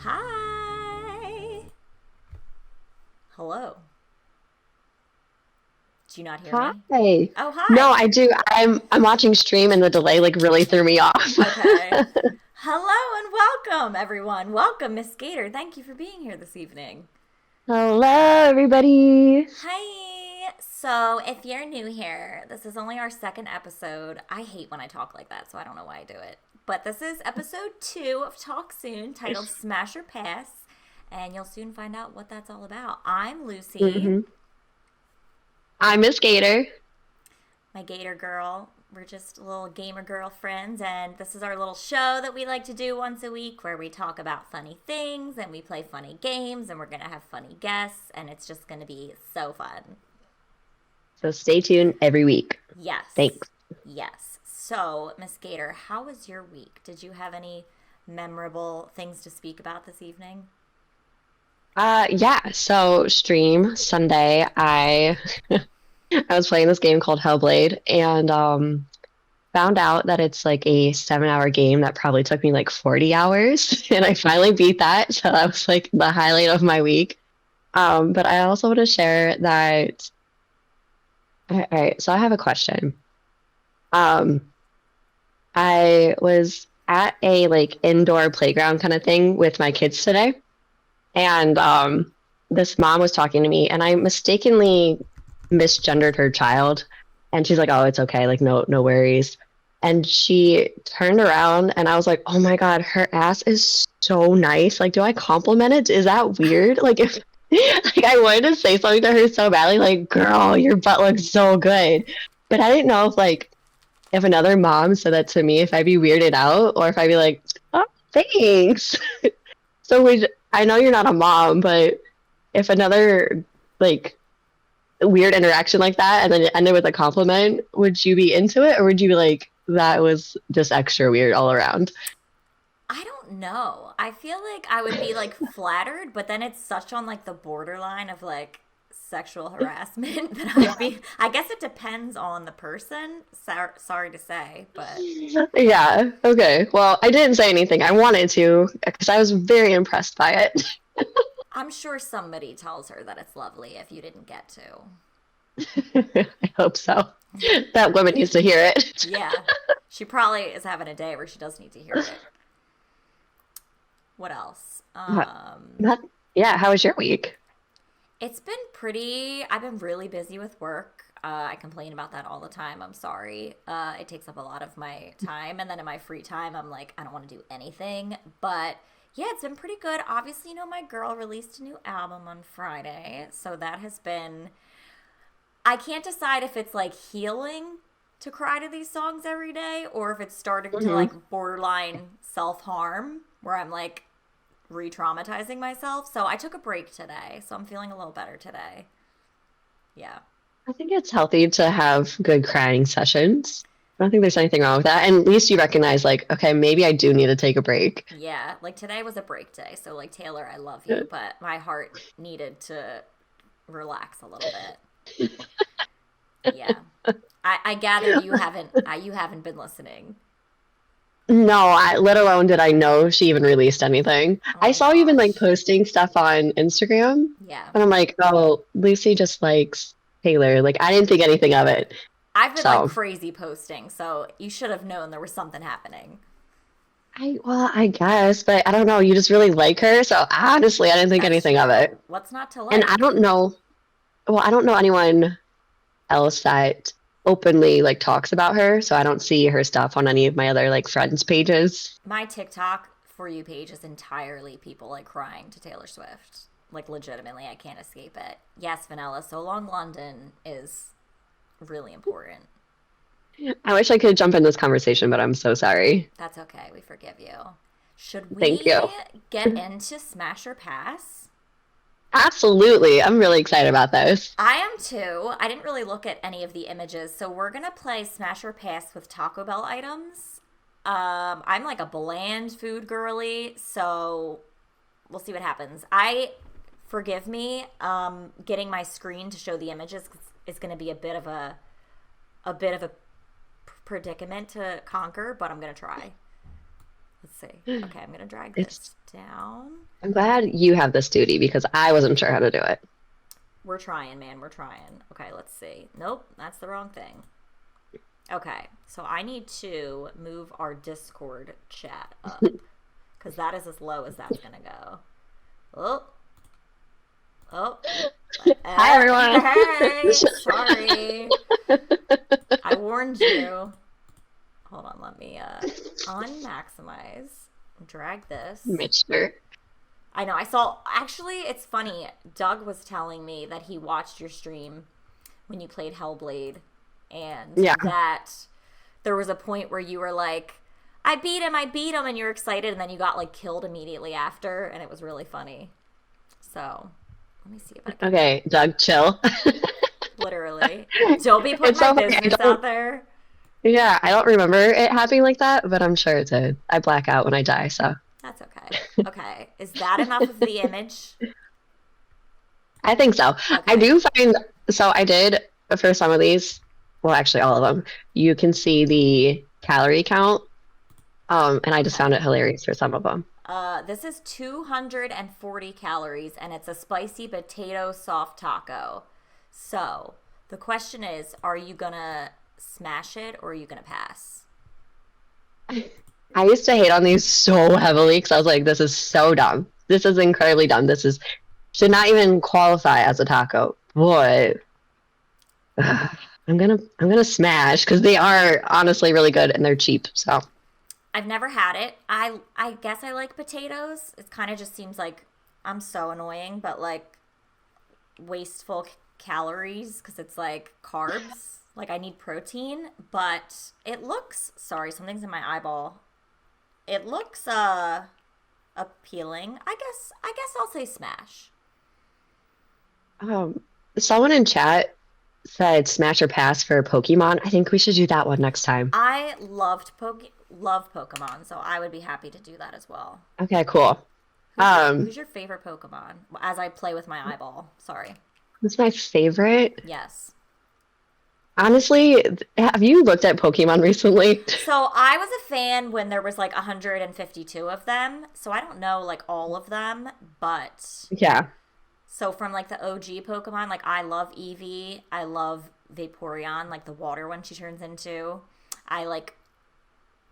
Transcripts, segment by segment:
Hi. Hello. Do you not hear me? Hi. Oh, No, hi. I do. I'm watching stream and the delay like really threw me off. Okay. Hello and welcome, everyone. Welcome, Miss Gator. Thank you for being here this evening. Hello, everybody. Hi. So, if you're new here, this is only our second episode. I hate when I talk like that, so I don't know why I do it. But this is episode 2 of Talk Soon, titled Smash or Pass, and you'll soon find out what that's all about. I'm Lucy. hmm I'm Miss Gator. My gator girl. We're just little gamer girl friends, and this is our little show that we like to do once a week where we talk about funny things and we play funny games, and we're going to have funny guests, and it's just going to be so fun. So stay tuned every week. Yes. Thanks. Yes. So, Miss Gator, how was your week? Did you have any memorable things to speak about this evening? Yeah, so stream Sunday, I I was playing this game called Hellblade and found out that it's like a 7-hour game that probably took me like 40 hours and I finally beat that. So that was like the highlight of my week. But I also want to share that. All right, so I have a question. Um, I was at a like indoor playground kind of thing with my kids today, and this mom was talking to me, and I mistakenly misgendered her child, and she's like, "Oh, it's okay, like no worries." And she turned around, and I was like, "Oh my God, her ass is so nice. Like, do I compliment it? Is that weird? Like, if like I wanted to say something to her so badly, like, girl, your butt looks so good." But I didn't know if another mom said that to me, if I'd be weirded out or if I'd be like, oh, thanks. So I know you're not a mom, but if another like weird interaction like that and then it ended with a compliment, would you be into it or would you be like, that was just extra weird all around? I don't know. I feel like I would be like flattered, but then it's such on like the borderline of like sexual harassment that I'd be. I guess it depends on the person. Sorry to say, but Yeah. Okay. Well, I didn't say anything. I wanted to because I was very impressed by it. I'm sure somebody tells her that it's lovely if you didn't get to. I hope so. That woman needs to hear it. Yeah, she probably is having a day where she does need to hear it. What else? That, yeah. How was your week? It's been pretty. I've been really busy with work. I complain about that all the time. I'm sorry. It takes up a lot of my time. And then in my free time, I'm like, I don't want to do anything. But yeah, it's been pretty good. Obviously, my girl released a new album on Friday. So that has been. I can't decide if it's like healing to cry to these songs every day or if it's starting to hmm like borderline self harm where I'm like, re traumatizing myself. So I took a break today. So I'm feeling a little better today. Yeah. I think it's healthy to have good crying sessions. I don't think there's anything wrong with that. And at least you recognize, like, okay, maybe I do need to take a break. Yeah. Like today was a break day. So, like, Taylor, I love you, but my heart needed to relax a little bit. Yeah. I gather you haven't been listening. No, let alone did I know she even released anything. I Oh saw you even like gosh. posting stuff on Instagram, Yeah. and I'm like, oh, Lucy just likes Taylor. Like, I didn't think anything of it. I've been like So, crazy posting, so you should have known there was something happening. I guess, but I don't know. You just really like her. So, honestly, I didn't think That's anything of it. true. What's not to And I like? don't know. Well, I don't know anyone else that openly like talks about her, so I don't see her stuff on any of my other like friends' pages. My TikTok for you page is entirely people like crying to Taylor Swift. Like legitimately, I can't escape it. Yes, Vanilla, So Long London is really important. I wish I could jump in this conversation, but I'm so sorry. That's okay. We forgive you. Should Thank we you. get into Smash or Pass? Absolutely. I'm really excited about this. I am too. I didn't really look at any of the images, so we're gonna play Smash or Pass with Taco Bell items. I'm like a bland food girly, so we'll see what happens. I forgive me. Getting my screen to show the images is going to be a bit of a predicament to conquer, but I'm going to try. Let's see. Okay, I'm gonna drag It's this down. I'm glad you have this duty because I wasn't sure how to do it. We're trying, man. We're trying. Okay, let's see. Nope, that's the wrong thing. Okay, so I need to move our Discord chat up because that is as low as that's gonna go. Oh, oh. Hi everyone. Hey, sorry. I warned you. Hold on, let me unmaximize. Drag this. Mitchler. I know. I saw. Actually, it's funny. Doug was telling me that he watched your stream when you played Hellblade, and Yeah. that there was a point where you were like, I beat him," and you're excited, and then you got like killed immediately after, and it was really funny. So, let me see if I can. Okay, Doug, chill. Literally, don't be putting It's my so funny. business out there. Yeah, I don't remember it happening like that, but I'm sure it did. I black out when I die, so That's okay. Okay, is that enough of the image? I think so. I Okay. do find so I did for some of these, well, actually all of them, you can see the calorie count. And I just found Okay. it hilarious for some of them. This is 240 calories, and it's a spicy potato soft taco. So the question is, are you gonna smash it or are you gonna pass? I used to hate on these so heavily because I was like, this is so dumb. This is incredibly dumb. This is should not even qualify as a taco. But I'm gonna smash because they are honestly really good and they're cheap. So I've never had it. I guess I like potatoes. It kind of just seems like I'm so annoying, but like wasteful calories because it's like carbs. Like I need protein, but it looks, sorry, something's in my eyeball. It looks appealing. I guess I'll say smash. um, someone in chat said smash or pass for Pokemon. I think we should do that one next time. I love Pokemon, so I would be happy to do that as well. Okay, cool. Who's your Um, who's your favorite Pokemon? As I play with my eyeball. Sorry. what's my favorite? Yes. Honestly, have you looked at Pokemon recently? So I was a fan when there was like 152 of them. So I don't know like all of them, but Yeah. so from like the OG Pokemon, like I love Eevee, I love Vaporeon, like the water one she turns into. I like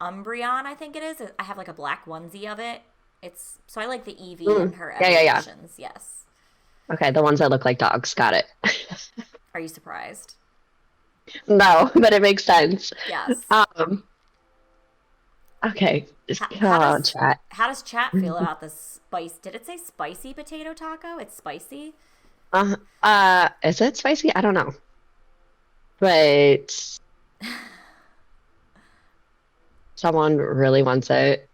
Umbreon, I think it is. I have like a black onesie of it. It's so I like the Eevee and Mm. her Yeah, yeah, yeah. evolutions. Yes. Okay, the ones that look like dogs. Got it. Are you surprised? No, but it makes sense. Yes. Um, okay. How Oh, does chat. chat feel about this spice? Did it say spicy potato taco? It's spicy. Is it spicy? I don't know. But someone really wants it.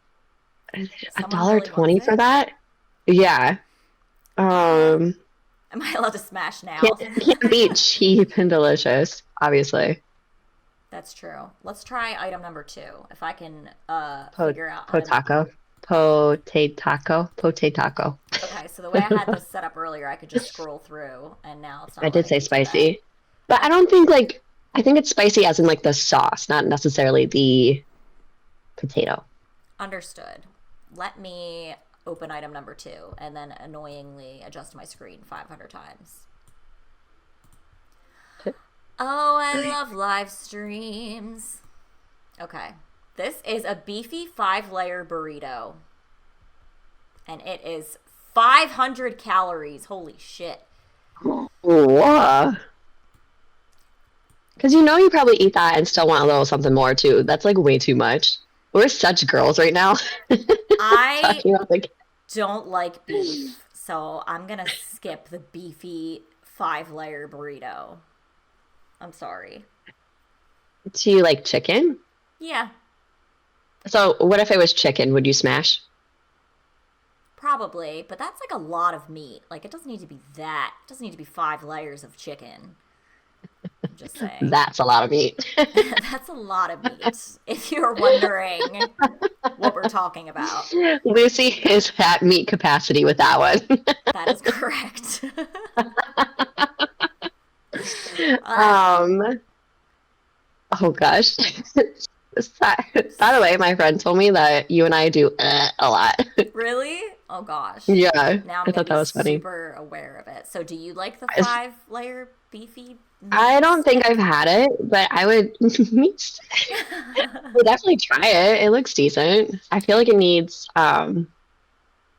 A Someone dollar really wants twenty for it. that? Yeah. Um, Um, am I allowed to smash now? can't beat cheap and delicious, obviously. That's true. Let's try item number two. If I can Po figure out how to. Potaco. Potato. Potato. Okay, so the way I had this set up earlier, I could just scroll through, and now it's I not did letting say me do that. spicy. But I don't think like I think it's spicy as in like the sauce, not necessarily the potato. Understood. Let me open item number two and then annoyingly adjust my screen 500 times. Oh, I love live streams. Okay. This is a beefy 5-layer burrito. And it is 500 calories. Holy shit. Wow. Because you know you probably eat that and still want a little something more too. That's like way too much. We're such girls right now. I Talking about like, don't like beef, so I'm gonna skip the beefy 5-layer burrito. I'm sorry. do you like chicken? Yeah, So what if it was chicken? Would you smash? probably, but that's like a lot of meat. Like it doesn't need to be that. It doesn't need to be 5 layers of chicken. I'm just saying. That's a lot of meat. That's a lot of meat. If you're wondering what we're talking about, Lucy is at meat capacity with that one. that is correct. uh, Um, oh gosh. By the way, my friend told me that you and I do a lot. Really? Oh gosh. Yeah, Now I'm I gonna thought that be was funny. super aware of it. So do you like the I 5-layer beefy I meat don't think I've stick? had it, but I would would definitely try it. It looks decent. I feel like it needs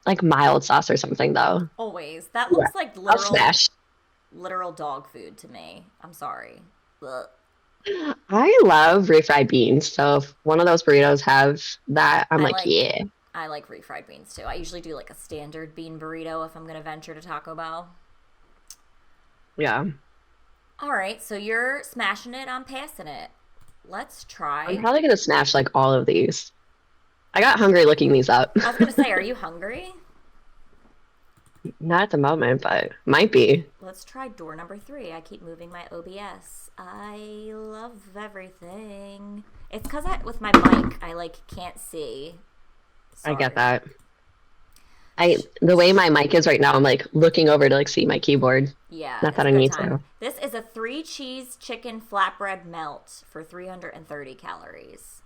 like mild sauce or something though. Always. That Yeah, looks like I'll literal smash. literal dog food to me. I'm sorry. Ugh. I love refried beans, so if one of those burritos have that, I'm I like, like yeah, I like refried beans too. I usually do like a standard bean burrito if I'm gonna venture to Taco Bell. yeah. All right, so you're smashing it, I'm passing it. Let's I'm try. probably gonna smash like all of these. I got hungry looking these up. I was gonna say, are you hungry? Not at the moment, but might be. Let's try door number 3. I keep moving my OBS. I love everything. It's because with my mic, I like can't see. I get Sorry. that. I the way my mic is right now, I'm like looking over to like see my keyboard. Yeah, Not it's that a I good need time. to. This is a 3-cheese chicken flatbread melt for 330 calories.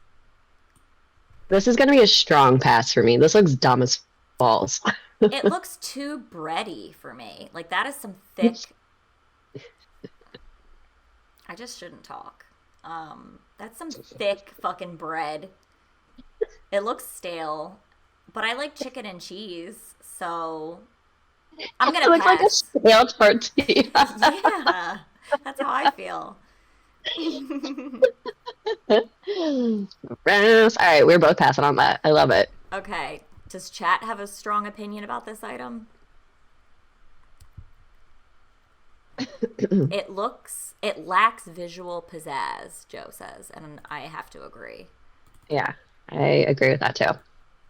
This is gonna be a strong pass for me. This looks dumb as balls. It looks too bready for me. Like that is some thick. I just shouldn't talk. That's some thick fucking bread. It looks stale, but I like chicken and cheese, so I'm It gonna looks like a pass. stale tortilla. Yeah, that's how I feel. Gross. All right, we're both passing on that. I love it. Okay, does chat have a strong opinion about this item? It lacks visual pizzazz, Joe says, and I have to agree. Yeah, I agree with that too.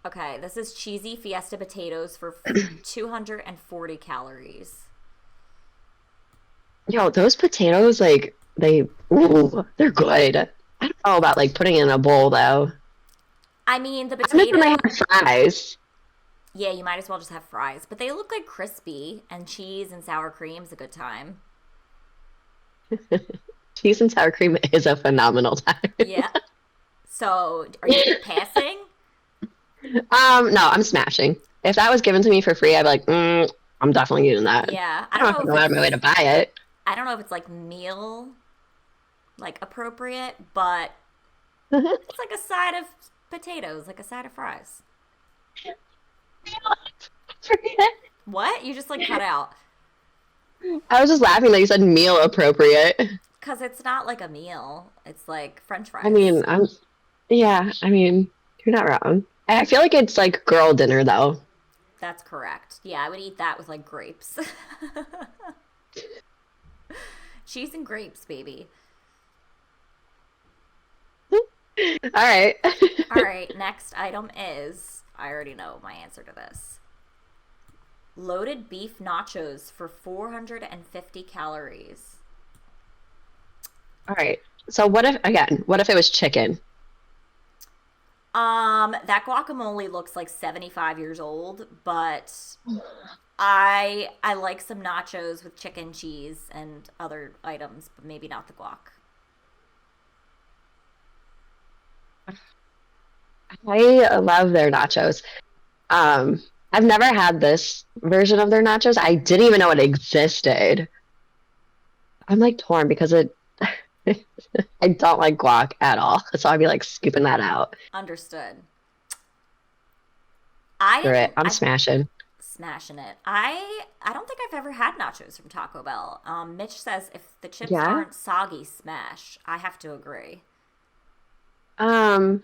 Okay, this is cheesy fiesta potatoes for 240 calories. Yo, those potatoes, like they're good. I don't know about like putting it in a bowl though. I mean, the I'm just gonna potato, have fries. yeah, you might as well just have fries, but they look like crispy, and cheese and sour cream's a good time. Cheese and sour cream is a phenomenal time. Yeah. So, are you passing? No, I'm smashing. If that was given to me for free, I'd be like, I'm definitely using that. Yeah, I don't have to go out of my way to buy it. I don't know if it's like meal like appropriate, but it's like a side of potatoes, like a side of fries. What? You just like cut out. I was just laughing that you said meal appropriate. Cuz it's not like a meal. It's like french I mean, fries. yeah, I mean, you're not wrong. I feel like it's like girl dinner though. That's correct. Yeah, I would eat that with like grapes. Cheese and grapes, baby. All right. All right, next item is I already know my answer to this. Loaded beef nachos for 450 calories. All right. So what if it was chicken? That guacamole looks like 75 years old, but I like some nachos with chicken, cheese, and other items, but maybe not the guac. I love their nachos. Um, I've never had this version of their nachos. I didn't even know it existed. I'm like torn because it I don't like guac at all. So I'd be like scooping that out. Understood. I Screw it. didn't. I'm I smashing. smashing it. I don't think I've ever had nachos from Taco Bell. Mitch says if the chips Yeah. aren't soggy, smash. I have to agree. Um,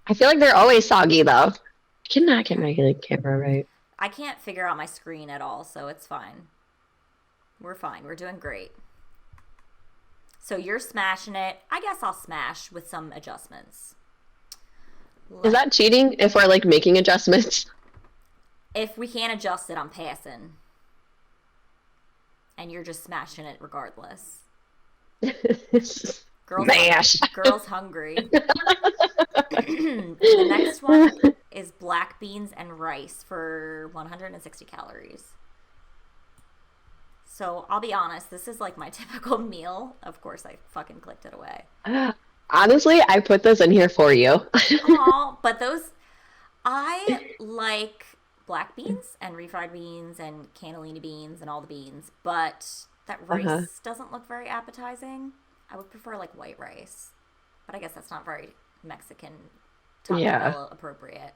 I feel like they're always soggy though. I cannot get my like, camera right. I can't figure out my screen at all, so it's fine. We're fine. We're doing great. So you're smashing it. I guess I'll smash with some adjustments. Is that cheating if we're like making adjustments? If we can't adjust it, I'm passing. And you're just smashing it regardless. Girls, Mash. girls hungry. The next one is black beans and rice for 160 calories. So I'll be honest, this is like my typical meal. Of course, I fucking clicked it away. Honestly, I put this in here for you. Oh, but those I like black beans and refried beans and cannellini beans and all the beans, but that Uh-huh. rice doesn't look very appetizing. I would prefer like white rice, but I guess that's not very Mexican Taco Yeah. Bell appropriate.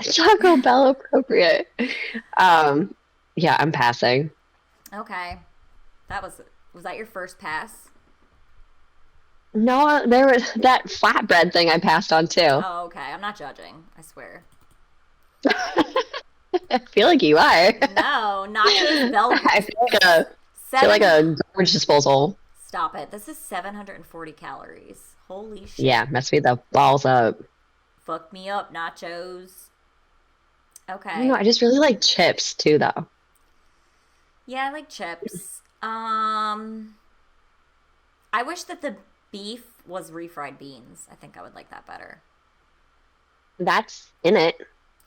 Taco Bell appropriate. Um, yeah, I'm passing. Okay, that was that your first pass? No, there was that flatbread thing I passed on too. Oh, okay. I'm not judging. I swear. I feel like you are. No, nachos bell I feel like seven. a garbage disposal. Stop it. This is 740 calories. Holy Yeah, shit. mess me the balls up. Fuck me up, nachos. I don't know. Okay. I just really like chips too, though. Yeah, I like chips. I wish that the beef was refried beans. I think I would like that better. That's in it.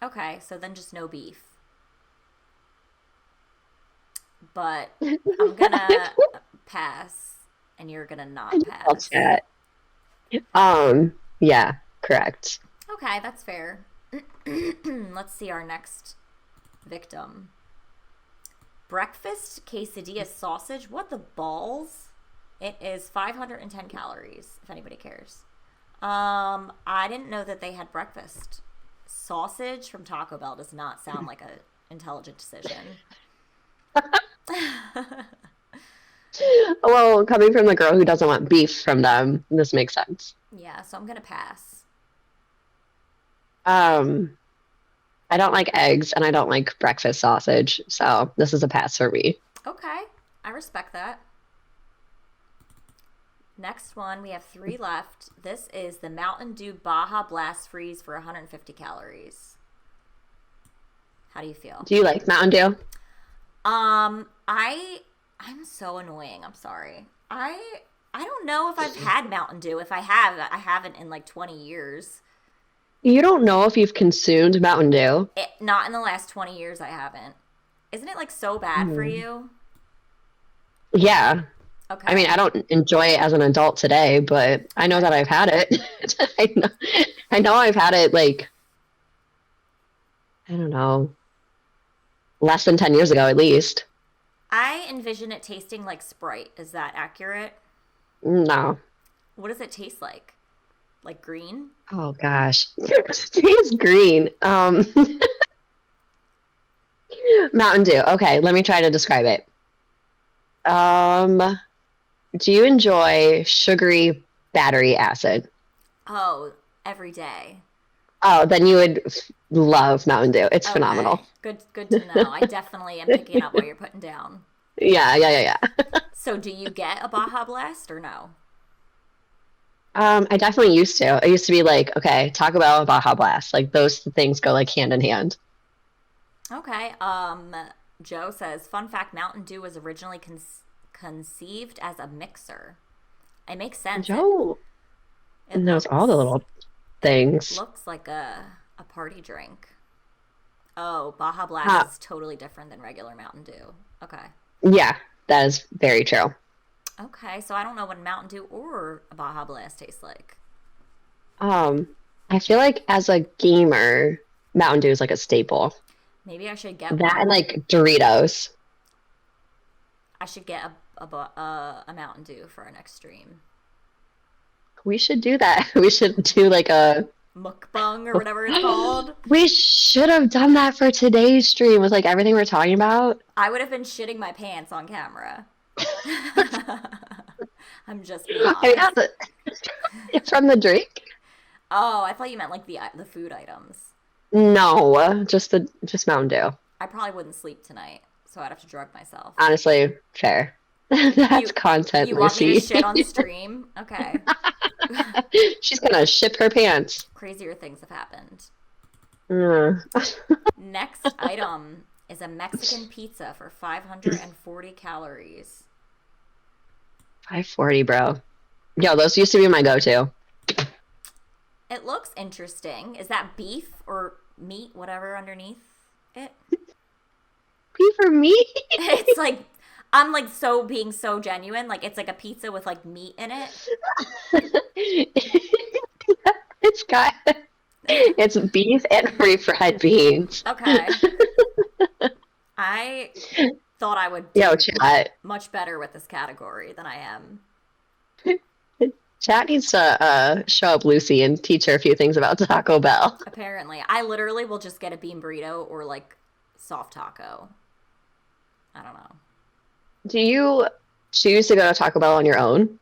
Okay, so then just no beef. But I'm gonna pass, and you're gonna I not just love pass. that. Yeah, correct. Okay, that's fair. Let's see our next victim. Breakfast quesadilla sausage. What the balls? It is 510 calories, if anybody cares. I didn't know that they had breakfast. Sausage from Taco Bell does not sound like a intelligent decision. Well, coming from the girl who doesn't want beef from them, this makes sense. Yeah, so I'm gonna pass. Um, I don't like eggs and I don't like breakfast sausage, so this is a pass for me. Okay, I respect that. Next one, we have three left. This is the Mountain Dew Baja Blast Freeze for 150 calories. How do you feel? Do you like Mountain Dew? I'm so annoying. I'm sorry. I don't know if I've had Mountain Dew. If I have, I haven't in like 20 years. You don't know if you've consumed Mountain Dew. Not in the last 20 years, I haven't. Isn't it like so bad for Mm. you? Yeah. I mean, Okay. I don't enjoy it as an adult today, but I know Okay. that I've had it. I know I've had it like, I don't know, less than 10 years ago at least. I envision it tasting like Sprite. Is that accurate? No. What does it taste like? Like green? Oh gosh. It's green. Mountain Dew. Okay, let me try to describe it. Um, do you enjoy sugary battery acid? Oh, every day. Oh, then you would love Mountain Dew. It's phenomenal. Okay. Good to know. I definitely am picking up what you're putting down. Yeah, yeah, yeah, yeah. So do you get a Baja Blast or no? I definitely used to. I used to be like, okay, Taco Bell and Baja Blast. Like those things go like hand in hand. Okay. Joe says, fun fact, Mountain Dew was originally conceived as a mixer. It makes sense. Joe It knows all the little things. looks like a party drink. Oh, Baja Blast Uh, is totally different than regular Mountain Dew. Okay. yeah, that is very true. Okay, so I don't know what Mountain Dew or a Baja Blast tastes like. Um, I feel like as a gamer, Mountain Dew is like a staple. Maybe I should get That and one. like Doritos. I should get a Mountain Dew for our next stream. We should do that. We should do like a. Mukbang or whatever it's called. We should have done that for today's stream with like everything we're talking about. I would have been shitting my pants on camera. I'm just being I honest. got from the drink. Oh, I thought you meant like the food items. No, just Mountain Dew. I probably wouldn't sleep tonight, so I'd have to drug myself. Honestly, fair. That's You content, you want me to Lucy. shit on stream? Okay. She's gonna ship her pants. Crazier things have happened. Mm. Next item is a Mexican pizza for 540 calories. 540, bro. Yo, those used to be my go-to. It looks interesting. Is that beef or meat, whatever underneath it? Pee for me? It's like I'm like so being so genuine. Like it's like a pizza with like meat in it. It's got it's beef and refried beans. Okay. I thought I would Yo, do chat. much better with this category than I am. Chat needs to show up Lucy and teach her a few things about Taco Bell. Apparently, I literally will just get a bean burrito or like soft taco. I don't know. Do you choose to go to Taco Bell on your own,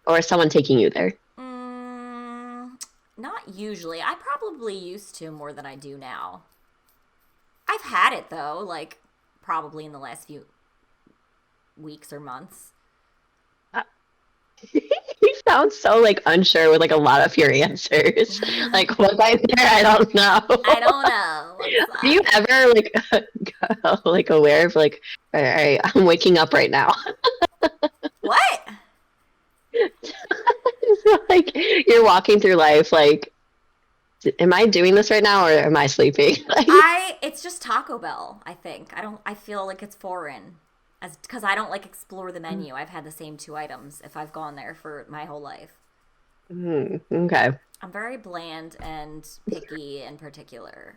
or is someone taking you there? Not usually. I probably used to more than I do now. I've had it though, like probably in the last few weeks or months. Uh, You sound so like unsure with like a lot of your answers. Like, was I there? I don't know. I don't know. I'm Are you sorry. ever like like aware of like, all right, I'm waking up right now? What? Like you're walking through life like, am I doing this right now or am I sleeping? Like, It's just Taco Bell, I think. I feel like it's foreign as because I don't like explore the menu. I've had the same two items if I've gone there for my whole life. okay. I'm very bland and picky in particular.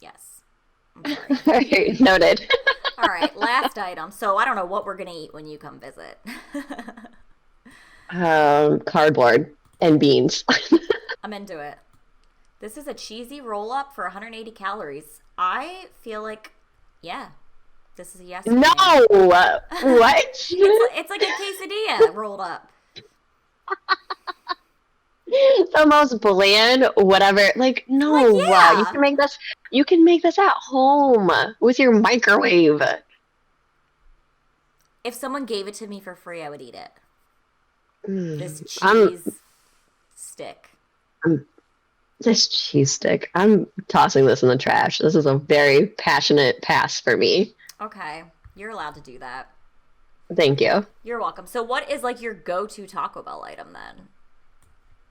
Yes. I'm sorry. All right, noted. All right, last item. So I don't know what we're going to eat when you come visit. Cardboard and beans. I'm into it. This is a cheesy roll up for 180 calories. I feel like, yeah, this is a yes for No, me. what? It's like a quesadilla rolled up. The most bland, whatever. Like, Like, no, you yeah. can make this. You can make this at home with your microwave. If someone gave it to me for free, I would eat it. This I'm, cheese stick. I'm this cheese stick. I'm tossing this in the trash. This is a very passionate pass for me. Okay, you're allowed to do that. Thank you. You're welcome. So, what is like your go-to Taco Bell item then?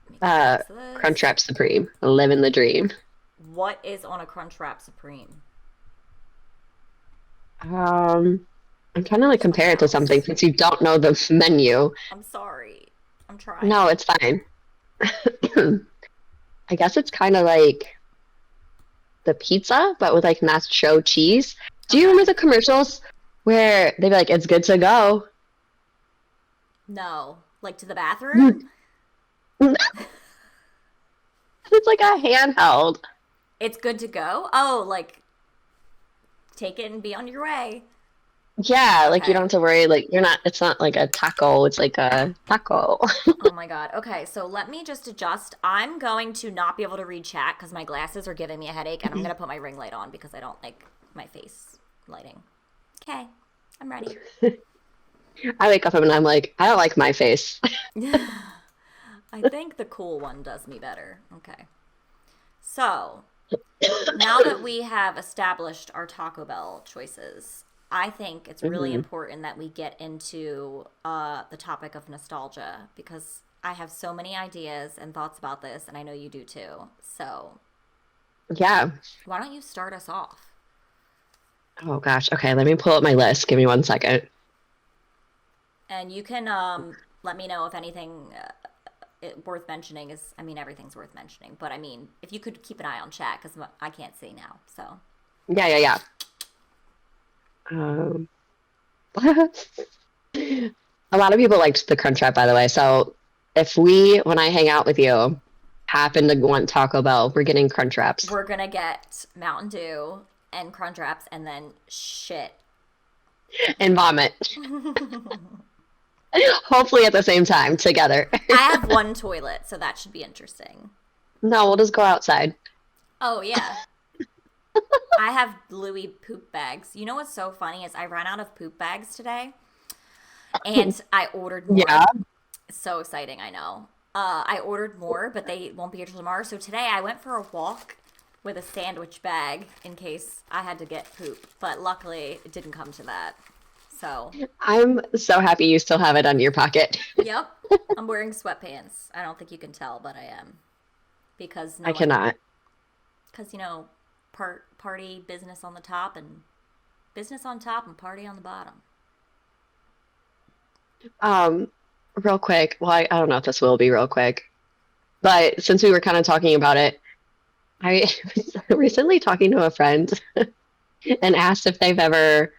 Make a Uh, box of this. Crunchwrap Supreme, living the dream. What is on a Crunchwrap Supreme? I'm trying to like Here's my compare it to something house. since you don't know the menu. I'm sorry. I'm No, trying. it's fine. I guess it's kind of like the pizza, but with like nacho cheese. Do you remember Okay. the commercials where they'd be like, "It's good to go"? No. Like to the bathroom? It's like a handheld. It's good to go? Oh, like take it and be on your way. Yeah, like you don't Okay. have to worry. Like you're not. It's not like a taco. It's like a taco. Oh my God. Okay, so let me just adjust. I'm going to not be able to read chat because my glasses are giving me a headache, and I'm going to put my ring light on because I don't like my face lighting. Okay, I'm ready. I wake up and I'm like, I don't like my face. I think the cool one does me better. Okay. So now that we have established our Taco Bell choices, I think it's really Hmm. important that we get into the topic of nostalgia because I have so many ideas and thoughts about this, and I know you do too. So Yeah. why don't you start us off? Oh gosh. Okay, let me pull up my list. Give me 1 second. And you can let me know if anything worth mentioning is. I mean, everything's worth mentioning, but I mean, if you could keep an eye on chat because I can't see now. So Yeah, yeah, yeah. Um, a lot of people liked the Crunchwrap, by the way. So if we, when I hang out with you, happen to want Taco Bell, we're getting Crunchwraps we're gonna get Mountain Dew and Crunchwraps, and then shit. and vomit. Hopefully at the same time together. I have one toilet, so that should be interesting. No, we'll just go outside. Oh yeah, I have Louis poop bags. You know what's so funny is I ran out of poop bags today, and I ordered more. Yeah. It's so exciting, I know. I ordered more, but they won't be here till tomorrow. So today I went for a walk with a sandwich bag in case I had to get poop. But luckily, it didn't come to that. So, I'm so happy you still have it on your pocket. yep, I'm wearing sweatpants. I don't think you can tell, but I am because I no one, cannot. because party business on the top and Business on top and party on the bottom. Um, real quick. Well, I don't know if this will be real quick, but since we were kind of talking about it, I was recently talking to a friend and asked if they've ever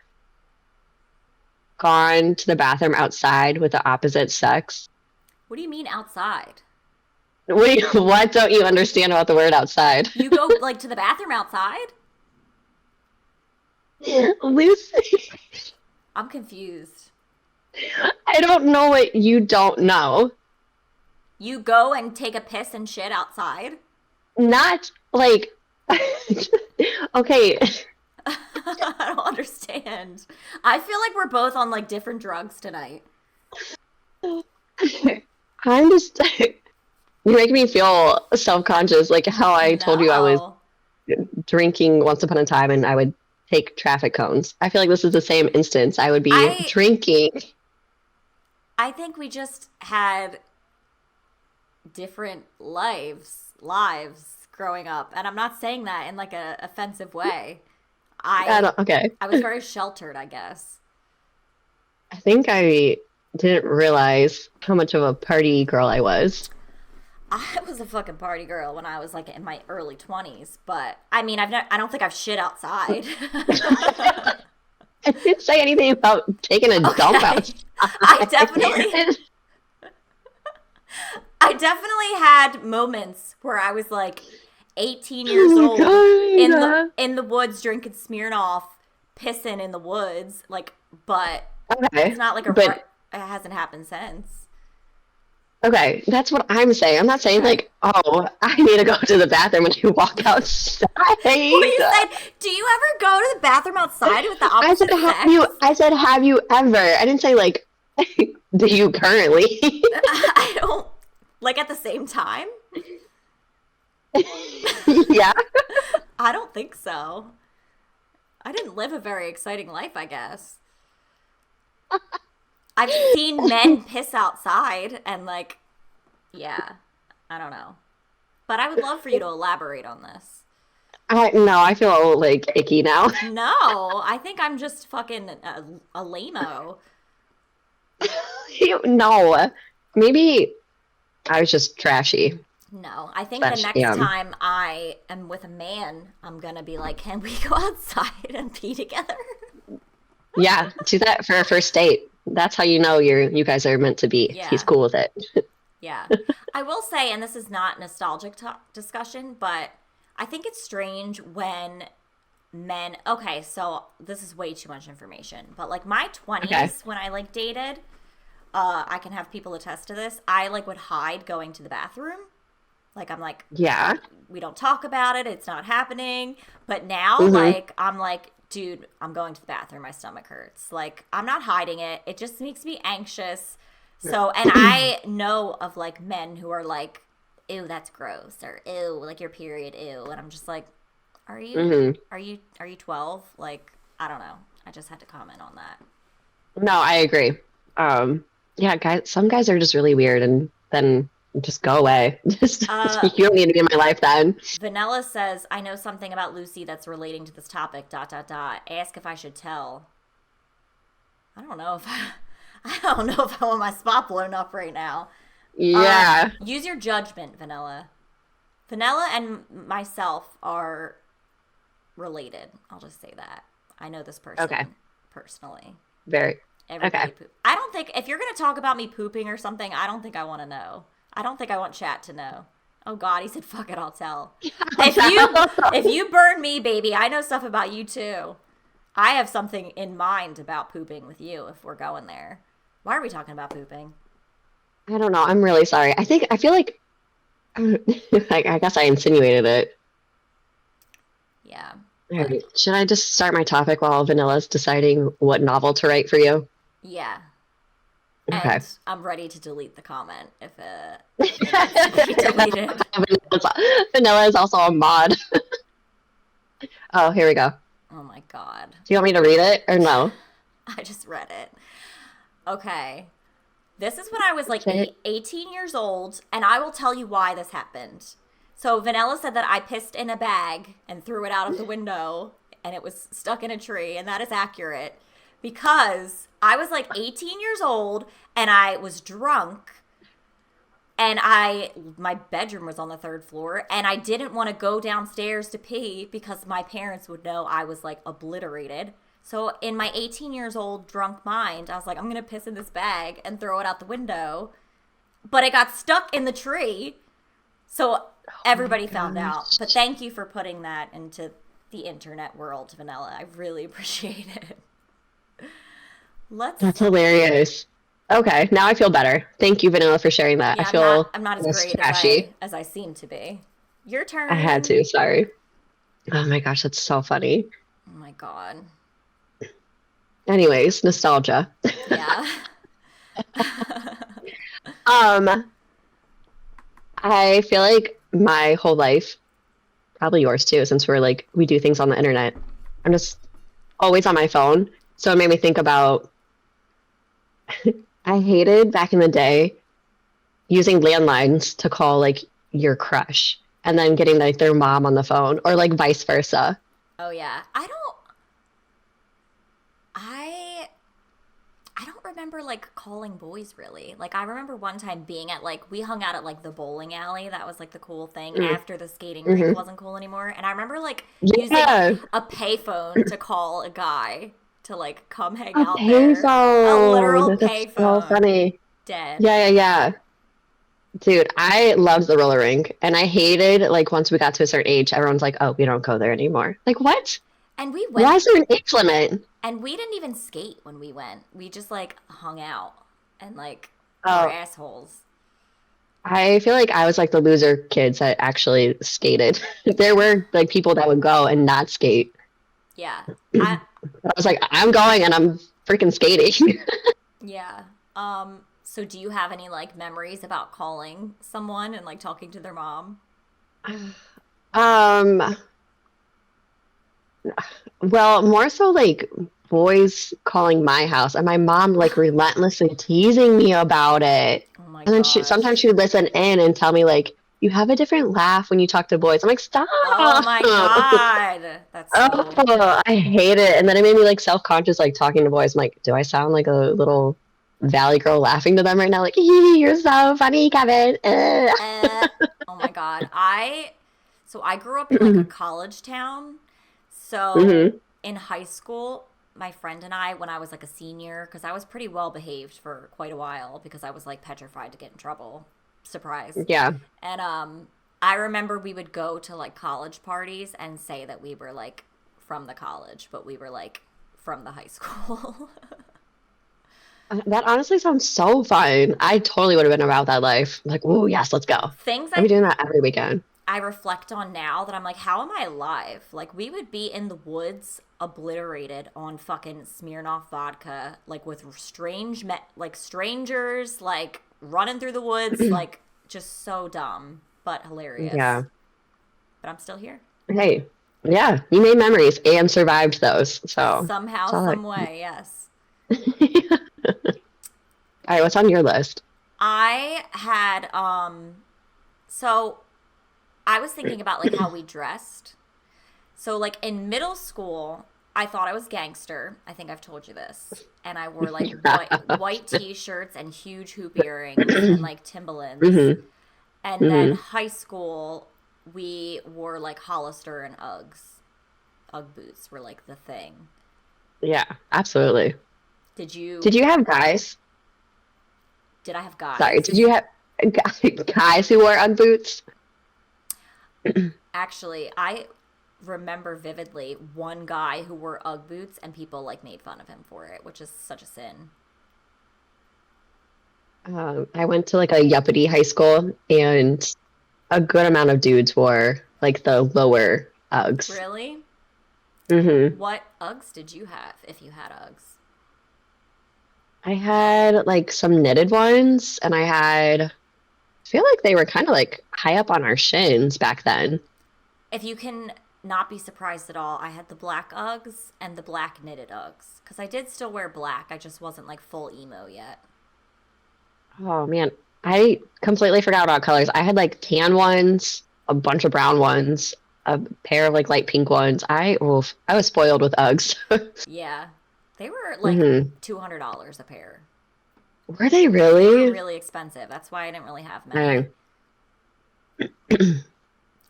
gone to the bathroom outside with the opposite sex. What do you mean outside? What don't you understand about the word outside? You go like to the bathroom outside? Lucy, I'm confused. I don't know what you don't know. You go and take a piss and shit outside? Not like, okay, I don't understand. I feel like we're both on like different drugs tonight. I'm just, you make me feel self-conscious, like how I told you I was No. drinking once upon a time and I would take traffic cones. I feel like this is the same instance. I would be I drinking. I think we just had different lives growing up, and I'm not saying that in like a offensive way. I Okay. I was very sheltered, I guess. I think I didn't realize how much of a party girl I was. I was a fucking party girl when I was like in my early 20s, but I mean, I don't think I've shit outside. I didn't say anything about taking a dump Okay. outside. I definitely I definitely had moments where I was like 18 years Oh old my God. in the woods drinking Smirnoff, pissing in the woods, like, but Okay. it's not like But it hasn't happened since. okay, that's what I'm saying. I'm not saying Okay. like, oh, I need to go to the bathroom when you walk outside. Well, you said, do you ever go to the bathroom outside with the I said, opposite sex? have you ever? I didn't say like, do you currently? I don't, like at the same time? Yeah. I don't think so. I didn't live a very exciting life, I guess. I've seen men piss outside and like, yeah, I don't know. But I would love for you to elaborate on this. No, I feel like icky now. No, I think I'm just fucking a lame-o. No, maybe I was just trashy. No, I think the That's next time I am with a man, I'm gonna be like, can we go outside and pee together? Yeah, do that for a first date. That's how you know you guys are meant to be. He's Yeah, cool with it. yeah. I will say, and this is not nostalgic discussion, but I think it's strange when men. Okay, so this is way too much information, but like my Okay. 20s when I like dated, I can have people attest to this. I like would hide going to the bathroom. Like I'm like, Yeah. we don't talk about it. It's not happening. But now, Mm-hmm. like, I'm like, dude, I'm going to the bathroom. My stomach hurts. Like, I'm not hiding it. It just makes me anxious. So, and I know of like men who are like, ew, that's gross, or ew, like your period, ew. And I'm just like, Mm-hmm. are you 12? Like, I don't know. I just had to comment on that. No, I agree. Yeah, guys, some guys are just really weird, and then just go away. Just Uh, you don't need to be in my life then. Vanilla says, I know something about Lucy that's relating to this topic, dot, dot, dot. Ask if I should tell. I don't know if I don't know if I want my spot blown up right now. Yeah. Use your judgment, Vanilla. Vanilla and myself are related. I'll just say that. I know this person Okay. personally. Very. Everybody Okay. I don't think if you're gonna talk about me pooping or something, I don't think I want to know. I don't think I want chat to know. Oh God, he said, "Fuck it, I'll tell." If you burn me, baby, I know stuff about you too. I have something in mind about pooping with you if we're going there. Why are we talking about pooping? I don't know. I'm really sorry. I feel like I guess I insinuated it. Yeah, All but right. Should I just start my topic while Vanilla's deciding what novel to write for you? yeah. Okay. And I'm ready to delete the comment if it needs to be deleted. Vanilla is also a mod. Oh, here we go. Oh my God. Do you want me to read it or no? I just read it. Okay. This is when I was like Say it. 18 years old, and I will tell you why this happened. So Vanilla said that I pissed in a bag and threw it out of the window and it was stuck in a tree, and that is accurate because I was like 18 years old and I was drunk and my bedroom was on the third floor and I didn't want to go downstairs to pee because my parents would know I was like obliterated. So in my 18 years old drunk mind, I was like, I'm going to piss in this bag and throw it out the window. But it got stuck in the tree. So everybody found out. But thank you for putting that into the internet world, Vanilla. I really appreciate it. That's hilarious. Okay, now I feel better. Thank you, Vanilla, for sharing that. I Yeah, feel I'm not as less great trashy. as I seem to be. Your I had turn. to, sorry. Oh my gosh, that's so funny. Oh my god. Anyways, nostalgia. Yeah. Um, I feel like my whole life, probably yours too, since we do things on the internet. I'm just always on my phone. So it made me think about I hated back in the day using landlines to call like your crush and then getting like their mom on the phone or like vice versa. Oh yeah. I I don't remember like calling boys really. Like I remember one time being at like we hung out at like the bowling alley. That was like the cool thing Mm, after the skating rink hmm wasn't cool anymore. And I remember like using Yeah, a payphone to call a guy to like come hang a out there. A literal payphone. That's so payphone. funny. Dead. Yeah, yeah, yeah. Dude, I loved the roller rink and I hated like once we got to a certain age, everyone's like, oh, we don't go there anymore. Like, what? And we Why went is there an age limit? and we didn't even skate when we went. We just like hung out and like were Oh, assholes. I feel like I was like the loser kids that actually skated. There were like people that would go and not skate. Yeah. I But I was like, I'm going and I'm freaking skating. Yeah. So do you have any like memories about calling someone and like talking to their mom? Um, well, more so like boys calling my house and my mom like relentlessly teasing me about it. Oh my And then sometimes gosh. she would listen in and tell me like, you have a different laugh when you talk to boys. I'm like, stop. Oh my god. That's so Oh, I hate it. And then it made me like self-conscious, like talking to boys. I'm like, do I sound like a little valley girl laughing to them right now? Like, you're so funny, Kevin. uh oh my god. I grew up in like a college town. So hmm in high school, my friend and I when I was like a senior cuz I was pretty well behaved for quite a while because I was like petrified to get in trouble. Surprise. Yeah. And I remember we would go to like college parties and say that we were like from the college, but we were like from the high school. That honestly sounds so fun. I totally would have been about that life. Like, oh yes, let's go. Things I'd be doing that every weekend. I reflect on now that I'm like, how am I alive? Like we would be in the woods obliterated on fucking Smirnoff vodka, like with like strangers, like running through the woods, like just so dumb but hilarious. Yeah. But I'm still here. Hey, yeah, you made memories and survived those. So Somehow, it's all some right. way, yes. All right, what's on your list? I had so I was thinking about like how we dressed. So like in middle school, I thought I was gangster. I think I've told you this. And I wore like white t-shirts and huge hoop earrings and like Timberlands. hmm And then hmm high school, we wore like Hollister and Uggs. Ugg boots were like the thing. Yeah, absolutely. Did you Did you have guys? did I have Sorry, did guys? you have guys who wore Ugg boots? Actually, I remember vividly one guy who wore Ugg boots and people like made fun of him for it, which is such a sin. I went to like a yuppity high school, and a good amount of dudes wore like the lower Uggs. Really? hmm What Uggs did you have if you had Uggs? I had like some knitted ones, and I feel like they were kind of like high up on our shins back then. If you can not be surprised at all, I had the black Uggs and the black knitted Uggs because I did still wear black. I just wasn't like full emo yet. Oh man, I completely forgot about colors. I had like tan ones, a bunch of brown ones. a pair of like light pink ones. I was spoiled with Uggs. Yeah. They were like hmm $200 a pair. Were they They were really? really expensive. That's why I didn't really have many. Dang.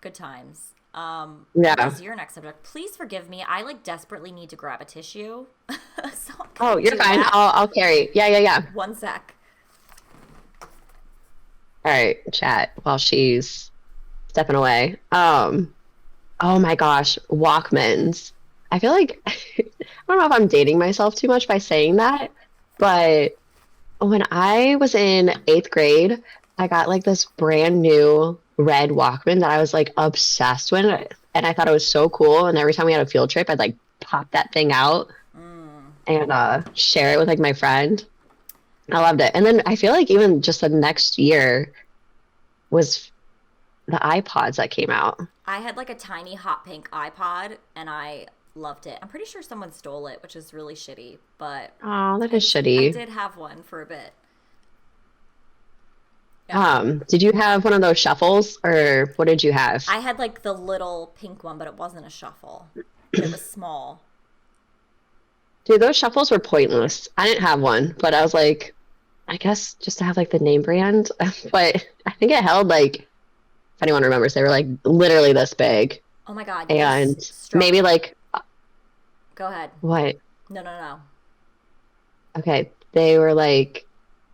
Good times. What Yeah. is your next subject? Please forgive me. I like desperately need to grab a tissue. So I'm Oh, gonna you're do fine. that. I'll carry. Yeah, yeah, yeah. One sec. All right, chat while she's stepping away. Oh my gosh, Walkmans. I feel like I don't know if I'm dating myself too much by saying that, but when I was in eighth grade, I got like this brand new red Walkman that I was like obsessed with, and I thought it was so cool. And every time we had a field trip, I'd like pop that thing out Mm. and share it with like my friend. I loved it. And then I feel like even just the next year was the iPods that came out. I had like a tiny hot pink iPod and I loved it. I'm pretty sure someone stole it, which is really shitty, but Oh, that is I shitty. did have one for a bit. Yeah. Did you have one of those shuffles or what did you have? I had like the little pink one, but it wasn't a shuffle. It was small. Dude, those shuffles were pointless. I didn't have one, but I was like, I guess just to have like the name brand. But I think it held like, if anyone remembers, they were like literally this big. Oh my god, you And struck. maybe like, Go ahead. what? No, no, no. Okay, they were like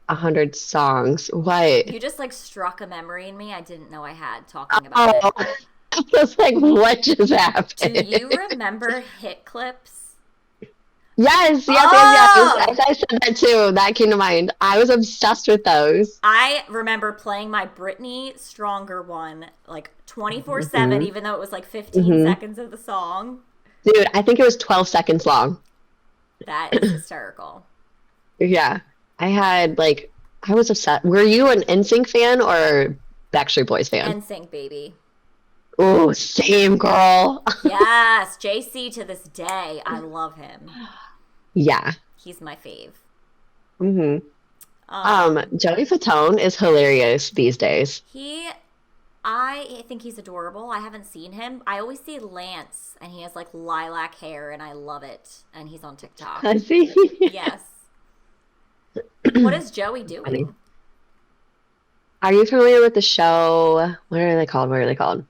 100 songs. What? You just like struck a memory in me I didn't know I had talking about Oh, it. I was like, what just Do you happened? remember hit clips? Yes, yes, yes, yes. Oh! As I said that too, that came to mind. I was obsessed with those. I remember playing my Britney Stronger one like 24/7, hmm even though it was like 15 hmm seconds of the song. Dude, I think it was 12 seconds long. That is hysterical. Yeah. I had like I was upset. Were you an NSYNC fan or Backstreet Boys fan? NSYNC, baby. Oh, same girl. Yes, JC to this day. I love him. Yeah. He's my fave. hmm Um, Joey Fatone is hilarious these days. he I think he's adorable. I haven't seen him. I always see Lance and he has like lilac hair and I love it. And he's on TikTok. I see. Yes. What is Joey Funny. doing? Are you familiar with the show? What are they called? What are they called?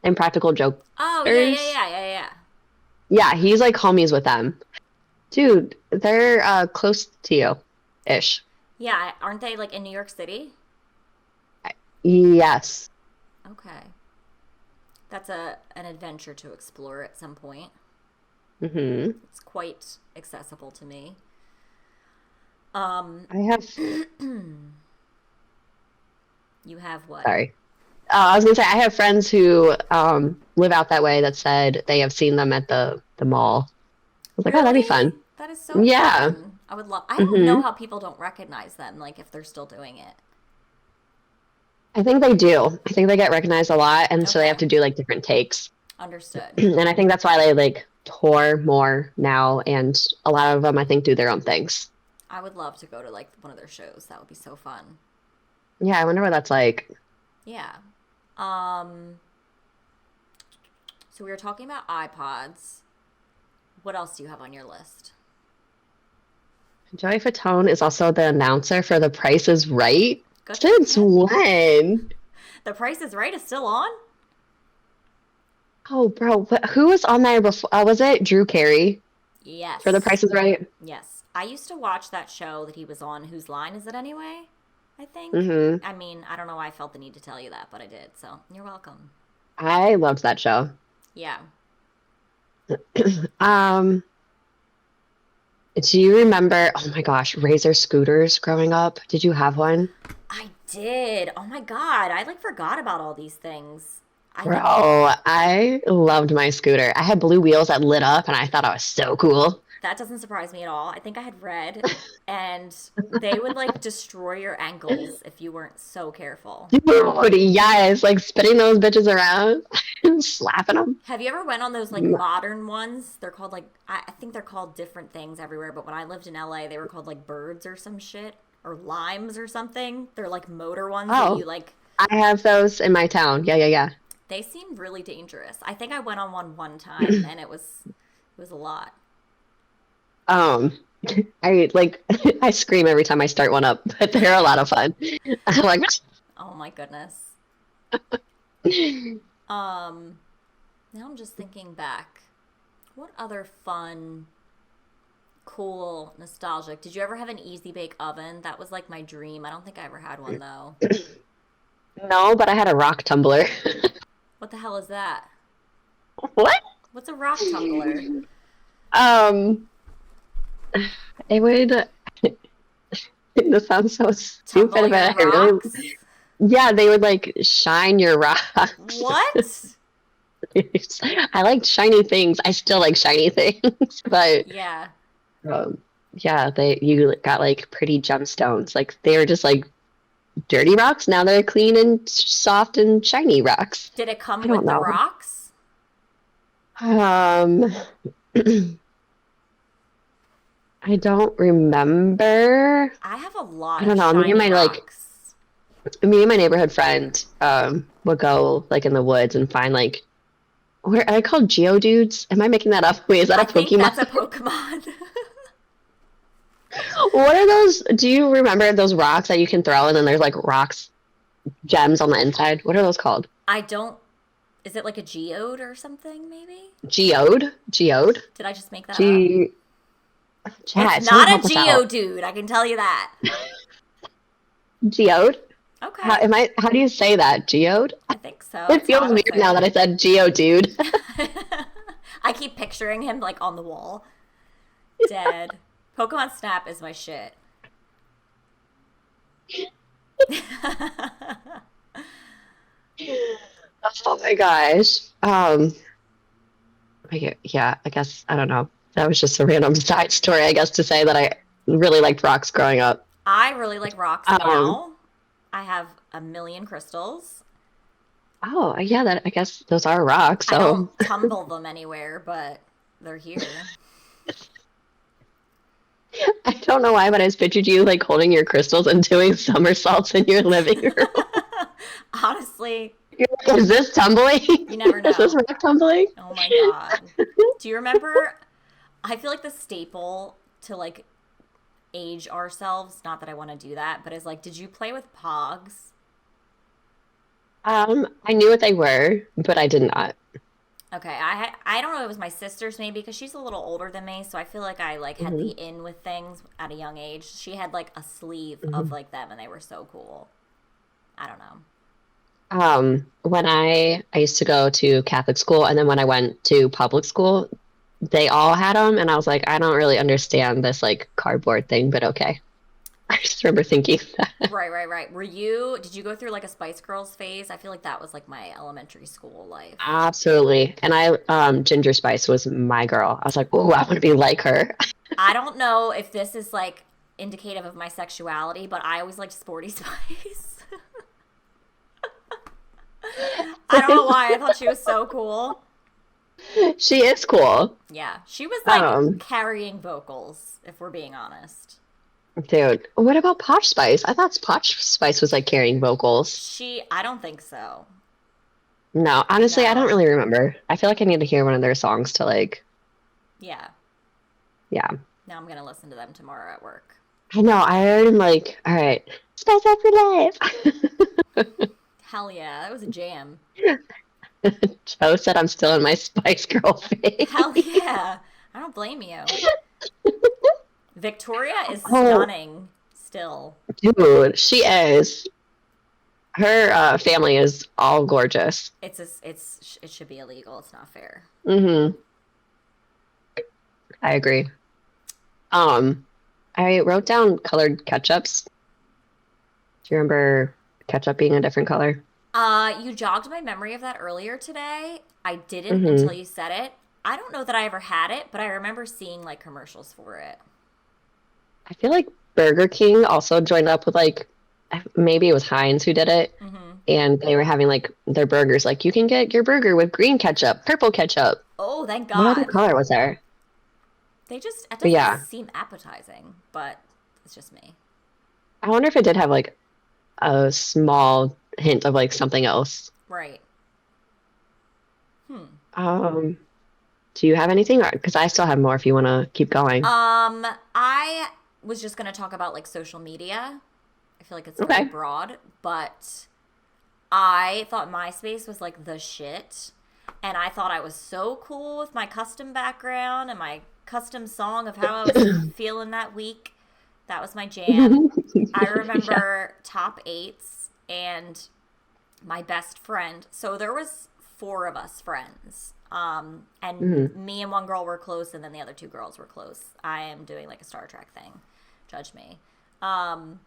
Impractical Oh, yeah, yeah, Jokers? yeah, yeah, yeah. Yeah, he's like homies with them. Dude, they're close to you ish. Yeah, aren't they like in New York City? Yes. Okay. That's a an adventure to explore at some point. hmm It's quite accessible to me. Um, I have, you have what? sorry. I was gonna say I have friends who live out that way that said they have seen them at the mall. I was like, oh, that'd be Really? fun. That is so Yeah. fun. I would love. I don't know hmm how people don't recognize them, like if they're still doing it. I think they do. I think they get recognized a lot, and so they have Okay, to do like different takes. understood. And I think that's why they like tour more now, and a lot of them I think do their own things. I would love to go to like one of their shows. That would be so fun. Yeah, I wonder what that's like. Yeah. Um, so we were talking about iPods. What else do you have on your list? Joey Fatone is also the announcer for The Price is Right. Good for Since him. when? The Price is Right is still on? Oh, bro, who was on there before? Was it Drew Carey for The Yes. Price is Right? Yes. I used to watch that show that he was on. Whose Line Is It Anyway? I think. hmm I mean, I don't know why I felt the need to tell you that, but I did. So you're welcome. I loved that show. Yeah. Um, do you remember? Oh my gosh, Razor scooters growing up. Did you have one? I did. Oh my God. I like forgot about all these things. I Bro, think I loved my scooter. I had blue wheels that lit up, and I thought I was so cool. that doesn't surprise me at all. I think I had red, and they would like destroy your ankles if you weren't so careful. Dude, yes, like spinning those bitches around and slapping them. Have you ever went on those like modern ones? They're called like I think they're called different things everywhere, but when I lived in LA, they were called like birds or some shit or limes or something. They're like motor ones that Oh, you like I have those in my town. Yeah, yeah, yeah. They seem really dangerous. I think I went on one time, and it was a lot. Um, I like I scream every time I start one up, but they're a lot of fun. I'm like, Oh my goodness. Um, Now I'm just thinking back. What other fun, cool, nostalgic? Did you ever have an easy bake oven? That was like my dream. I don't think I ever had one though. no, but I had a rock tumbler. What the hell is that? What? What's a rock tumbler? Um, it would. This sounds so Tumble stupid, your but I really, rocks? yeah, they would like shine your rocks. What? I like shiny things. I still like shiny things, but Yeah. um, yeah, they you got like pretty gemstones. Like they were just like dirty rocks. Now they're clean and soft and shiny rocks. Did it I come don't with the know. rocks? Um, I don't remember. I have a lot I of don't know. shiny rocks. Me and my neighborhood friend would go like in the woods and find like what are they called geodudes? Am I making that up? Wait, is that a I think Pokemon? that's a Pokemon. What are those? Do you remember those rocks that you can throw and then there's like rocks, gems on the inside? What are those called? I don't. Is it like a geode or something, maybe? Geode? Geode? Did I just make that up? Ge It's Chat, someone not a help us out. geodude, I can tell you that. Geode? Okay. How do you say that? Geode? I think so. It That's how feels I would weird say now that I said Geodude. it. I keep picturing him like on the wall, dead. Pokemon Snap is my shit. Oh my gosh. Yeah, I guess I don't know. That was just a random side story, I guess, to say that I really liked rocks growing up. I really like rocks Um, now. I have a million crystals. oh yeah, that I guess those are rocks. I don't So tumble them anywhere, but they're here. I don't know why, but I just pictured you like holding your crystals and doing somersaults in your living room. Honestly, You're like, is this tumbling? you never Is this know. rock tumbling? Oh my god. Do you remember? I feel like the staple to like age ourselves, not that I want to do that, but is like, did you play with Pogs? I knew what they were, but I did not. Okay, I don't know. It was my sister's maybe because she's a little older than me, so I feel like I like had the Hmm. in with things at a young age. She had like a sleeve of Hmm. like them, and they were so cool. I don't know. When I used to go to Catholic school, and then when I went to public school, they all had them, and I was like, I don't really understand this like cardboard thing, but okay. I just remember thinking that. Right, right, right. Did you go through like a Spice Girls phase? I feel like that was like my elementary school life. Absolutely. And Ginger Spice was my girl. I was like, oh, I want to be like her. I don't know if this is like indicative of my sexuality, but I always liked Sporty Spice. I don't know why. I thought she was so cool. She is cool. Yeah, she was like Um, carrying vocals, if we're being honest. Dude, what about Posh Spice? I thought Posh Spice was like carrying vocals. I don't think so. No, honestly, I don't No. really remember. I feel like I need to hear one of their songs to like, Yeah. yeah. Now I'm gonna listen to them tomorrow at work. I know. I heard him like, all right, Spice Up for Life. Hell yeah, that was a jam. Joe said I'm still in my Spice Girl Hell phase. yeah. I don't blame you. Victoria is Oh, stunning still. dude, she is. Her family is all gorgeous. It should be illegal. It's not fair. Hmm. I agree. Um, I wrote down colored ketchups. Do you remember ketchup being a different color? You jogged my memory of that earlier today. I didn't Hmm. until you said it. I don't know that I ever had it, but I remember seeing like commercials for it. I feel like Burger King also joined up with like maybe it was Heinz who did it, Hmm. and they were having like their burgers like you can get your burger with green ketchup, purple ketchup. Oh, thank What other God. color was there? It But doesn't yeah, seem appetizing, but it's just me. I wonder if it did have like a small hint of like something else. Right. Hmm. Um, do you have anything? Because I still have more if you want to keep going. I was just gonna talk about like social media. I feel like it's very Okay. broad, but I thought MySpace was like the shit. And I thought I was so cool with my custom background and my custom song of how I was feeling that week. That was my jam. I Yeah. remember top eights and my best friend. So there was four of us friends. And Mhm. me and one girl were close, and then the other two girls were close. I am doing like a Star Trek thing. Judge me. Um,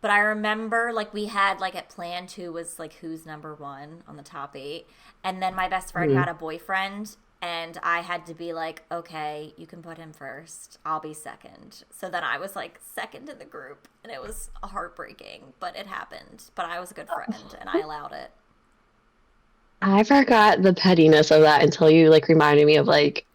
but I remember like we had like at plan two was like who's number one on the top eight. And then my best friend had Mhm. a boyfriend and I had to be like, okay, you can put him first. I'll be second. So then I was like second in the group and it was heartbreaking, but it happened. But I was a good friend and I allowed it. I forgot the pettiness of that until you like reminded me of like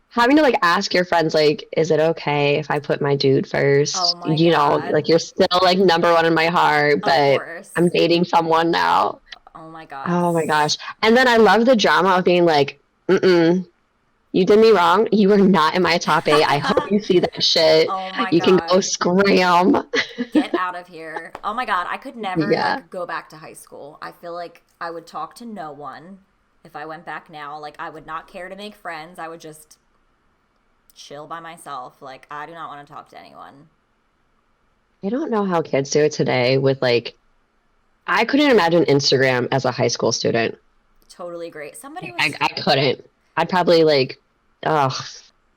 having to like ask your friends like, is it okay if I put my dude Oh first? my You know, god. like you're still like number one in my heart, Of but I'm course. dating someone now. Oh my god. Oh my gosh. And then I love the drama of being like, mm-mm, you did me wrong. You were not in my top eight. I hope you see that shit. Oh my You can go god. scram. Get out of here. Oh my god, I could never Yeah. like go back to high school. I feel like I would talk to no one if I went back now. Like I would not care to make friends. I would just chill by myself. Like I do not want to talk to anyone. I don't know how kids do it today with like, I couldn't imagine Instagram as a high school student. Totally great. Somebody I, was I couldn't. I'd probably like, oh,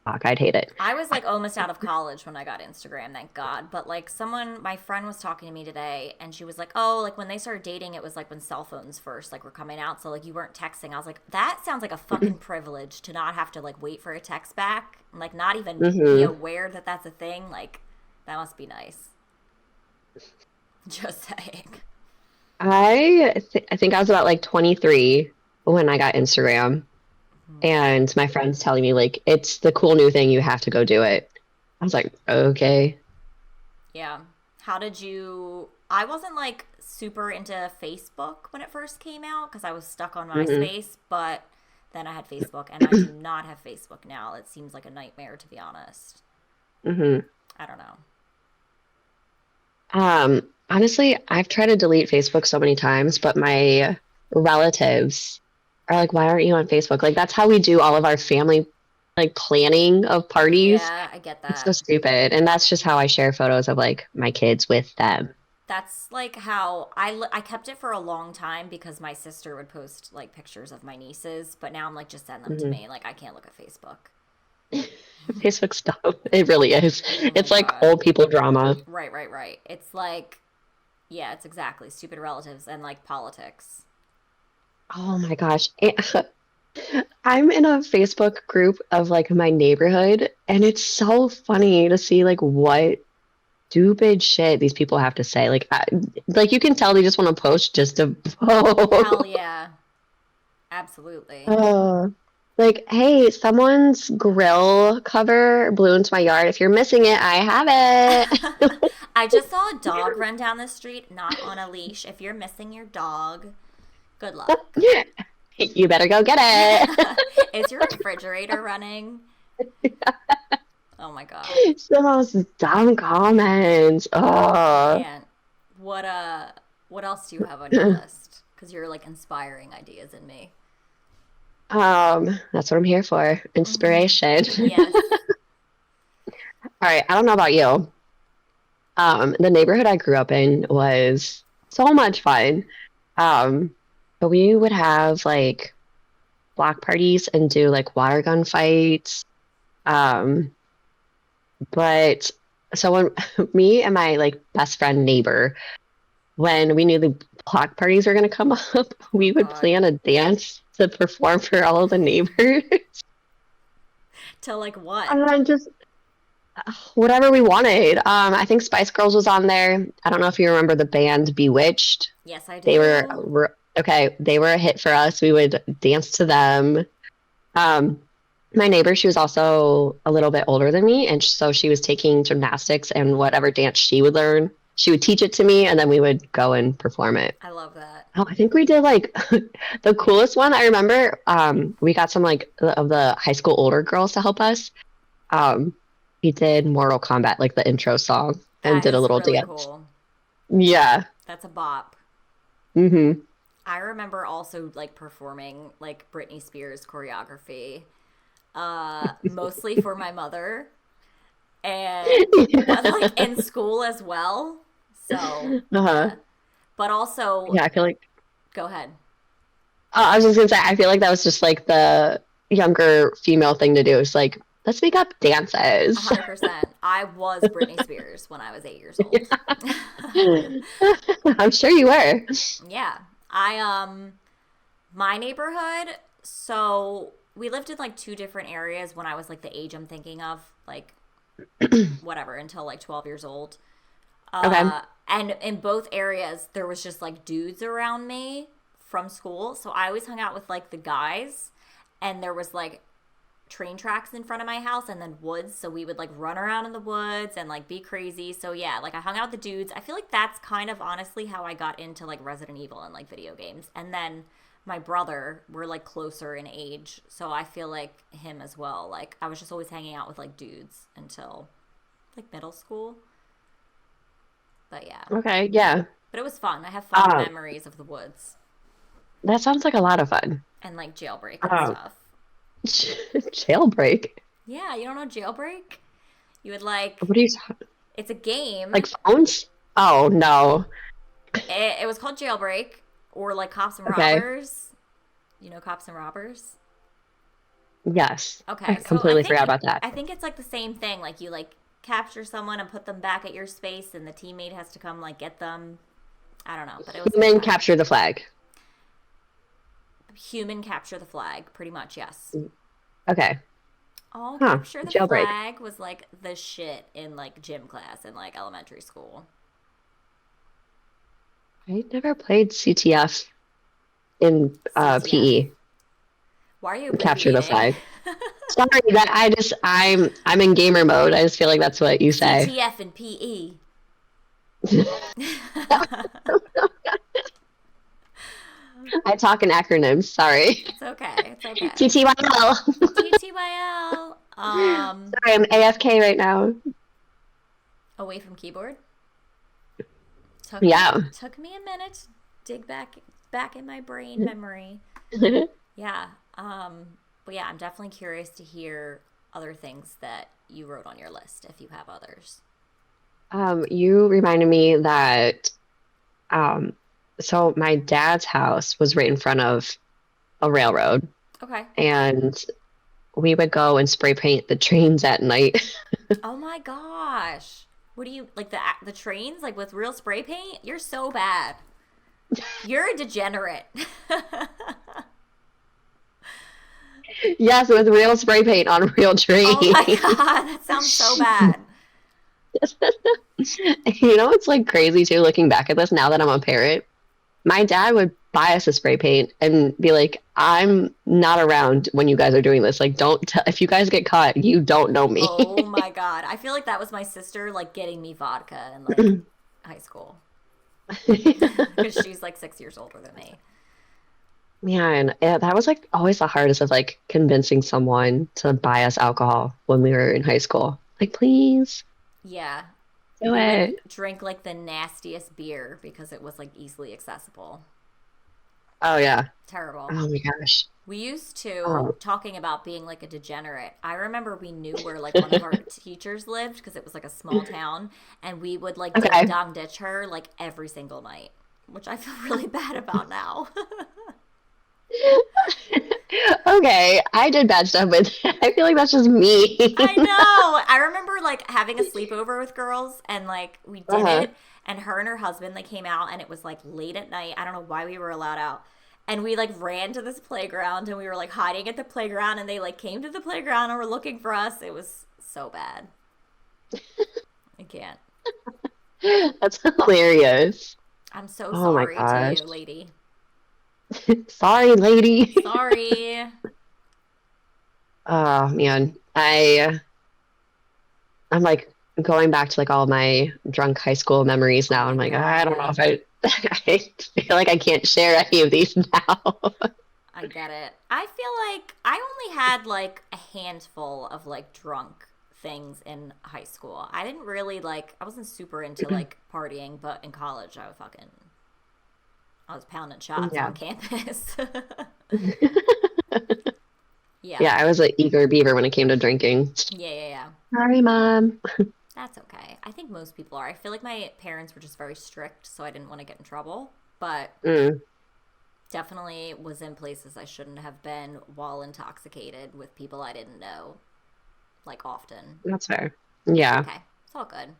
fuck, I'd hate it. I was like almost out of college when I got Instagram, thank God. But like someone, my friend was talking to me today and she was like, oh, like when they started dating, it was like when cell phones first like were coming out. So like you weren't texting. I was like, that sounds like a fucking privilege to not have to like wait for a text back and like not even be Hmm. aware that that's a thing. Like that must be nice. Just saying. I think I was about like 23 when I got Instagram, and my friends telling me like it's the cool new thing. You have to go do it. I was like, okay. Yeah. How did you? I wasn't like super into Facebook when it first came out because I was stuck on Hmm. MySpace, but then I had Facebook and I do not have Facebook now. It seems like a nightmare to be honest. Hmm. I don't know. Honestly, I've tried to delete Facebook so many times, but my relatives are like, why aren't you on Facebook? Like that's how we do all of our family like planning of parties. Yeah, I get It's so that. stupid. And that's just how I share photos of like my kids with them. That's like how I kept it for a long time because my sister would post like pictures of my nieces, but now I'm like just send them to Hmm. me. Like I can't look at Facebook. Facebook stuff. It really is. Oh my It's like god. old people drama. Right, right, right. It's like yeah, it's exactly stupid relatives and like politics. Oh my gosh. I'm in a Facebook group of like my neighborhood, and it's so funny to see like what stupid shit these people have to say. Like you can tell they just want to post just to Hell post. yeah. Absolutely. Oh, like, hey, someone's grill cover blew into my yard. If you're missing it, I have it. I just saw a dog run down the street, not on a leash. If you're missing your dog, good luck. You better go get it. Is your refrigerator running? Oh my god. It's the most dumb comments. Oh. Man, what else do you have on your list? Cuz you're like inspiring ideas in me. That's what I'm here for. Mhm. Inspiration. Yes. All right, I don't know about you. The neighborhood I grew up in was so much fun. Um, but we would have like block parties and do like water gun fights. Um, but so when me and my like best friend neighbor, when we knew the block parties were gonna come up, we Oh would god. plan a dance to perform for all of the neighbors. To like what? And then just whatever we wanted. I think Spice Girls was on there. I don't know if you remember the band Bewitched. Yes, I They were, do. were okay. They were a hit for us. We would dance to them. Um, my neighbor, she was also a little bit older than me, and so she was taking gymnastics and whatever dance she would learn. she would teach it to me, and then we would go and perform it. I love that. Oh, I think we did like the coolest one. I remember we got some like of the high school older girls to help us. Um, we did Mortal Kombat, like the intro song, and That did a is little really dance. cool. Yeah. That's a bop. Mm-hmm. I remember also like performing like Britney Spears choreography, mostly for my mother, and but like in school as well. So Uh-huh. yeah, but also Yeah, I feel like go ahead. I was just gonna say, I feel like that was just like the younger female thing to do. It's like, let's make up dances. 100%. I was Britney Spears when I was 8 years old. I'm sure you were. Yeah, my neighborhood. So we lived in like two different areas when I was like the age I'm thinking of, like whatever, until like 12 years old. Okay. And in both areas, there was just like dudes around me from school. So I always hung out with like the guys, and there was like train tracks in front of my house and then woods. So we would like run around in the woods and like be crazy. So yeah, like I hung out with the dudes. I feel like that's kind of honestly how I got into like Resident Evil and like video games. And then my brother, we're like closer in age. So I feel like him as well. Like I was just always hanging out with like dudes until like middle school. But yeah, Okay. Yeah. but it was fun. I have fond Um, memories of the woods that sounds like a lot of fun. and like jailbreak and Um, stuff. jailbreak. Yeah, you don't know jailbreak? You would like, What are you it's a game. like phones? Oh no. It was called Jailbreak, or like Cops and Okay. Robbers. You know Cops and Robbers? Yes. I Okay, so completely forgot about that. I think it's like the same thing. Like you like capture someone and put them back at your space, and the teammate has to come like get them. I don't know, but it was like Human that. capture the flag. Human capture the flag, pretty much. Yes. Okay. Oh, Huh. capture the Jailbreak. flag was like the shit in like gym class in like elementary school. I never played CTF in CTF. PE. Why are you Capture the abbreviating? flag. Sorry, that I'm in gamer mode. I just feel like that's what you say. CTF and PE. I talk in acronyms. Sorry. It's okay. It's okay. TTYL. TTYL. Sorry, I'm AFK right now. Away from keyboard. Yeah. Took me a minute to dig back in my brain memory. Yeah. But yeah, I'm definitely curious to hear other things that you wrote on your list if you have others. You reminded me that um, so my dad's house was right in front of a railroad, Okay. and we would go and spray paint the trains at night. Oh my gosh. What do you like the trains like with real spray paint? You're so bad. You're a degenerate. Yes, with real spray paint on real Oh my trains. god, that sounds so bad. You know, it's like crazy too, looking back at this now that I'm a parent. My dad would buy us a spray paint and be like, I'm not around when you guys are doing this. Like, if you guys get caught, you don't know me. Oh my god. I feel like that was my sister like getting me vodka in like high school because she's like 6 years older than me. Man, yeah, that was like always the hardest of like convincing someone to buy us alcohol when we were in high school. Like, please Yeah. do We would it. drink like the nastiest beer because it was like easily accessible. Oh, yeah. Terrible. Oh my gosh. We used to, Oh, talking about being like a degenerate. I remember we knew where like one of our teachers lived because it was like a small town, and we would like ding okay. dong ditch her like every single night, which I feel really bad about now. Okay, I did bad stuff, but I feel like that's just me. I know. I remember like having a sleepover with girls, and like we did Uh-huh. it, and her and her husband they came out, and it was like late at night. I don't know why we were allowed out. And we like ran to this playground, and we were like hiding at the playground, and they like came to the playground and were looking for us. It was so bad. I can't. That's hilarious. I'm so Oh my sorry to gosh. you, lady. Sorry, lady. Sorry. Oh man. I'm like going back to like all my drunk high school memories Oh now. my I'm like, I don't know God. if I, I feel like I can't share any of these now. I get it. I feel like I only had like a handful of like drunk things in high school. I didn't really like, I wasn't super into like partying, but in college I was pounding shots Yeah. on campus. Yeah. Yeah, I was an eager beaver when it came to drinking. Yeah, yeah, yeah. Sorry, mom. That's okay. I think most people are. I feel like my parents were just very strict, so I didn't want to get in trouble. But Mm, definitely was in places I shouldn't have been while intoxicated with people I didn't know, like often. that's fair. It's Yeah. okay. It's all good.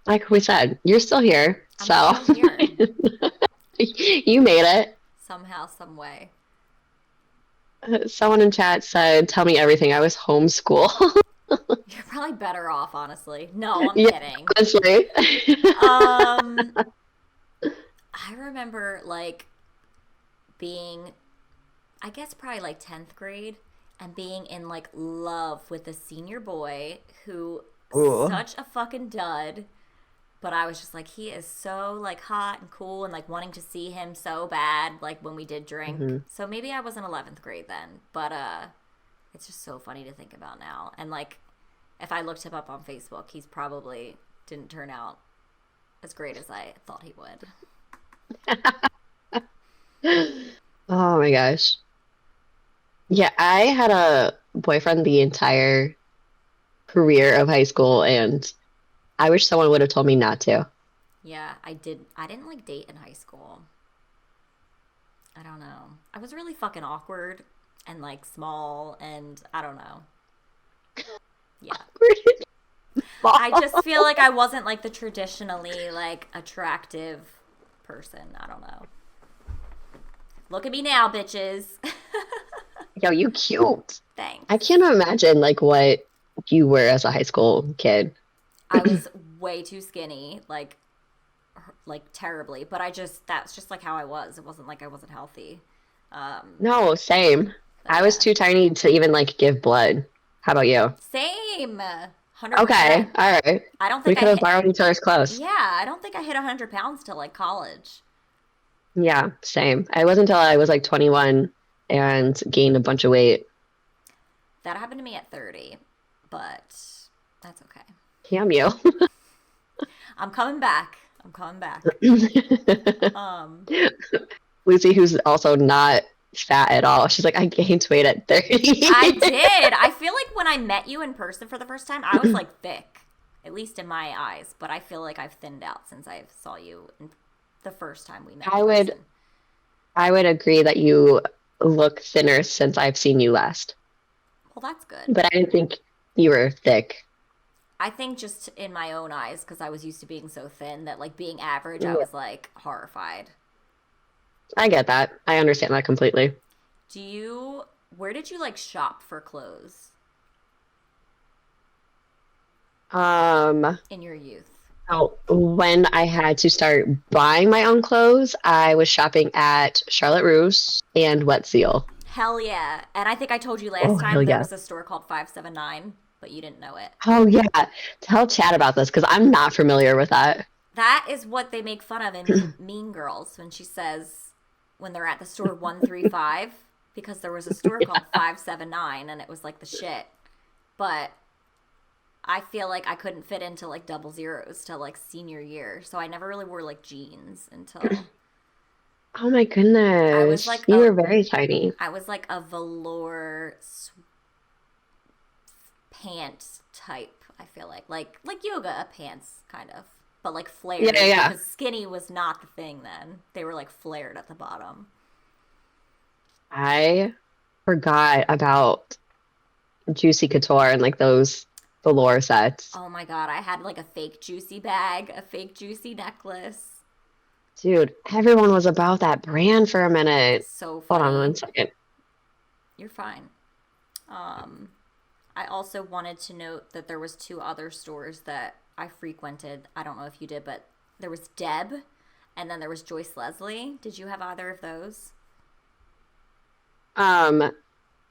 Like we said, you're still here. I'm So still here you made it. somehow, some way. Someone in chat said, "Tell me everything." I was homeschool. You're probably better off, honestly. No, I'm Yeah, kidding. honestly. Um, I remember like being, I guess probably like 10th grade and being in like love with a senior boy who Ooh. such a fucking dud. But I was just like, he is so like hot and cool and like wanting to see him so bad, like when we did drink. Hmm. So maybe I was in 11th grade then. But it's just so funny to think about now. And like if I looked him up on Facebook, he's probably didn't turn out as great as I thought he would. Oh my gosh. Yeah, I had a boyfriend the entire career of high school, and I wish someone would have told me not to. Yeah, I did. I didn't like date in high school. I don't know. I was really fucking awkward and like small and I don't know. Yeah. I just feel like I wasn't like the traditionally like attractive person. I don't know. Look at me now, bitches. Yo, you cute. I Thanks. can't imagine like what you were as a high school kid. I was way too skinny, like terribly, but I just that's just like how I was. It wasn't like I wasn't healthy. No, same. But I was yeah. too tiny to even like give blood. How about you? Same. Okay, 100%. all right. I don't We think I could have hit borrowed each other's clothes. Yeah, I don't think I hit 100 pounds till like college. Yeah, same. It wasn't until I was like 21 and gained a bunch of weight. That happened to me at 30, but that's okay. Damn you. I'm coming back. I'm coming back. Um, Lucy, who's also not fat at all. She's like, I gained weight at 30. I did. I feel like when I met you in person for the first time, I was like thick, at least in my eyes. But I feel like I've thinned out since I saw you the first time we met in I would person. I would agree that you look thinner since I've seen you last. Well, that's good. But I didn't think you were thick. I think just in my own eyes, because I was used to being so thin that like being average, I Yeah, was like horrified. I get that. I understand that completely. Where did you like shop for clothes Um, in your youth? when I had to start buying my own clothes, I was shopping at Charlotte Russe and Wet Seal. Hell yeah. And I think I told you last Oh, hell time there yeah. was a store called 579, but you didn't know it. Oh, yeah. Tell Chad about this because I'm not familiar with that. That is what they make fun of in Mean Girls when she says, when they're at the store 135, because there was a store called 579 and it was like the shit. But I feel like I couldn't fit into like double zeros till like senior year. So I never really wore like jeans until Oh my I was goodness. like You a were very tiny. I was like a velour pant type. I feel like yoga pants kind of, but like Yeah, yeah, flared yeah. because skinny was not the thing then. They were like flared at the bottom. I forgot about Juicy Couture and like those velour sets. Oh my god, I had like a fake juicy bag, a fake juicy necklace. Dude, everyone was about that brand for a minute. So Hold on one funny. second. You're fine. Um, I also wanted to note that there was two other stores that I frequented. I don't know if you did, but there was Deb, and then there was Joyce Leslie. Did you have either of those? Um,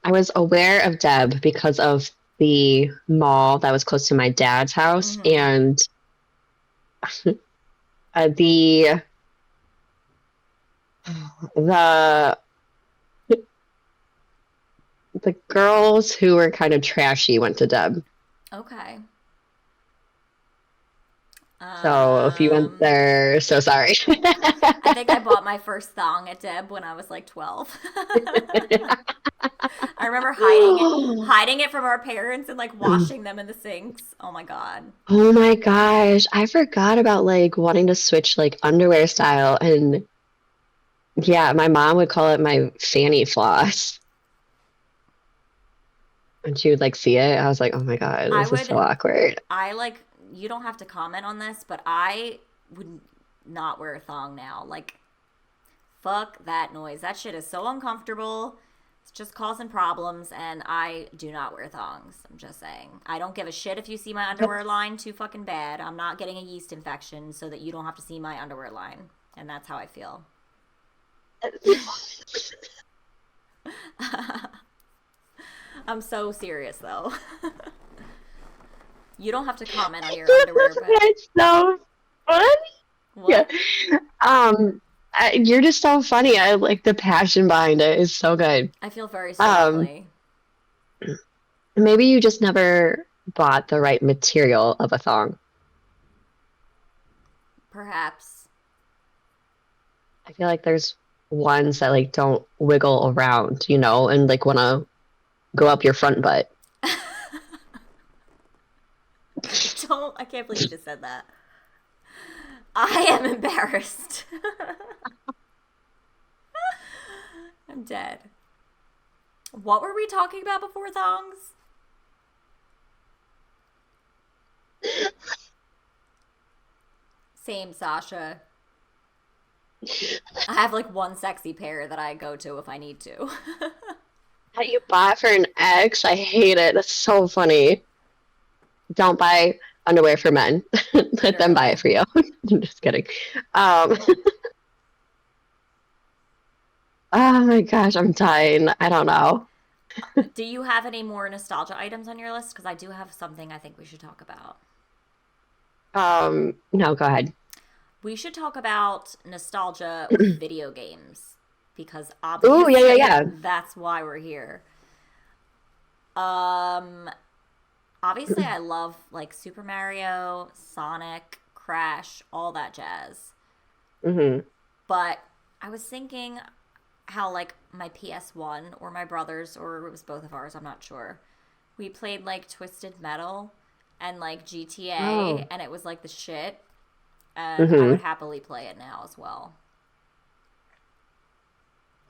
I was aware of Deb because of the mall that was close to my dad's house, Mm-hmm. and the the the girls who were kind of trashy went to Deb. Okay. So if you went Um, there, so sorry. I think I bought my first thong at Deb when I was like 12. I remember hiding it from our parents and like washing them in the sinks. Oh my god. Oh my gosh, I forgot about like wanting to switch like underwear style, and yeah, my mom would call it my fanny floss. And she would like see it. I was like, oh my God, I this is would so awkward. I like you don't have to comment on this, but I would not wear a thong now. Like fuck that noise. That shit is so uncomfortable. It's just causing problems, and I do not wear thongs. I'm just saying. I don't give a shit if you see my underwear line too fucking bad. I'm not getting a yeast infection so that you don't have to see my underwear line. And that's how I feel. I'm so serious though. You don't have to comment on your underwear, but That's so funny. Yeah. what? You're just so funny. I like the passion behind it is so good. I feel very Um, strongly. maybe you just never bought the right material of a thong. Perhaps. I feel like there's ones that like don't wiggle around, and like want to go up your front butt. Don't. I can't believe you just said that. I am embarrassed. I'm dead. What were we talking about before thongs? Same, Sasha. I have like one sexy pair that I go to if I need to. That you bought for an ex? I hate it. That's so funny. Don't buy underwear for men. Let them buy it Literally. for you. I'm just kidding. Um, oh my gosh, I'm dying. I don't know. Do you have any more nostalgia items on your list? Because I do have something I think we should talk about. No, go ahead. We should talk about nostalgia with video games because Oh, yeah, yeah, obviously yeah. that's why we're here. Um, obviously I love like Super Mario, Sonic, Crash, all that jazz. Hmm. But I was thinking how like my PS1 or my brother's or it was both of ours, I'm not sure. We played like Twisted Metal and like GTA Oh. and it was like the shit and I would Hmm. happily play it now as well.